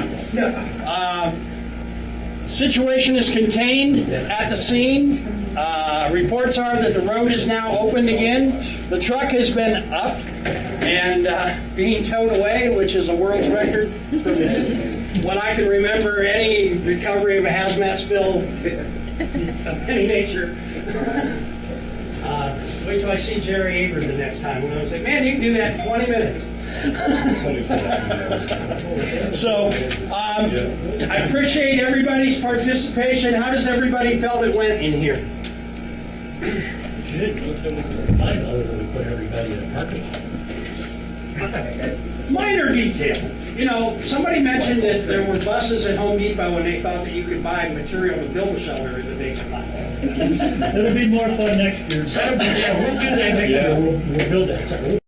Situation is contained at the scene. Reports are that the road is now opened again. The truck has been up and being towed away, which is a world's record for when I can remember any recovery of a hazmat spill of any nature. Wait till I see Jerry Abram the next time. I'm going to say, man, you can do that in 20 minutes. So, I appreciate everybody's participation. How does everybody felt it went in here? Good. Mine, other than we put everybody in a parking lot. Minor detail. You know, somebody mentioned that there were buses at Home Depot and they thought that you could buy material to build a shelter in the vacant lot. It'll be more fun next year. Yeah, we'll do that next year. We'll build that.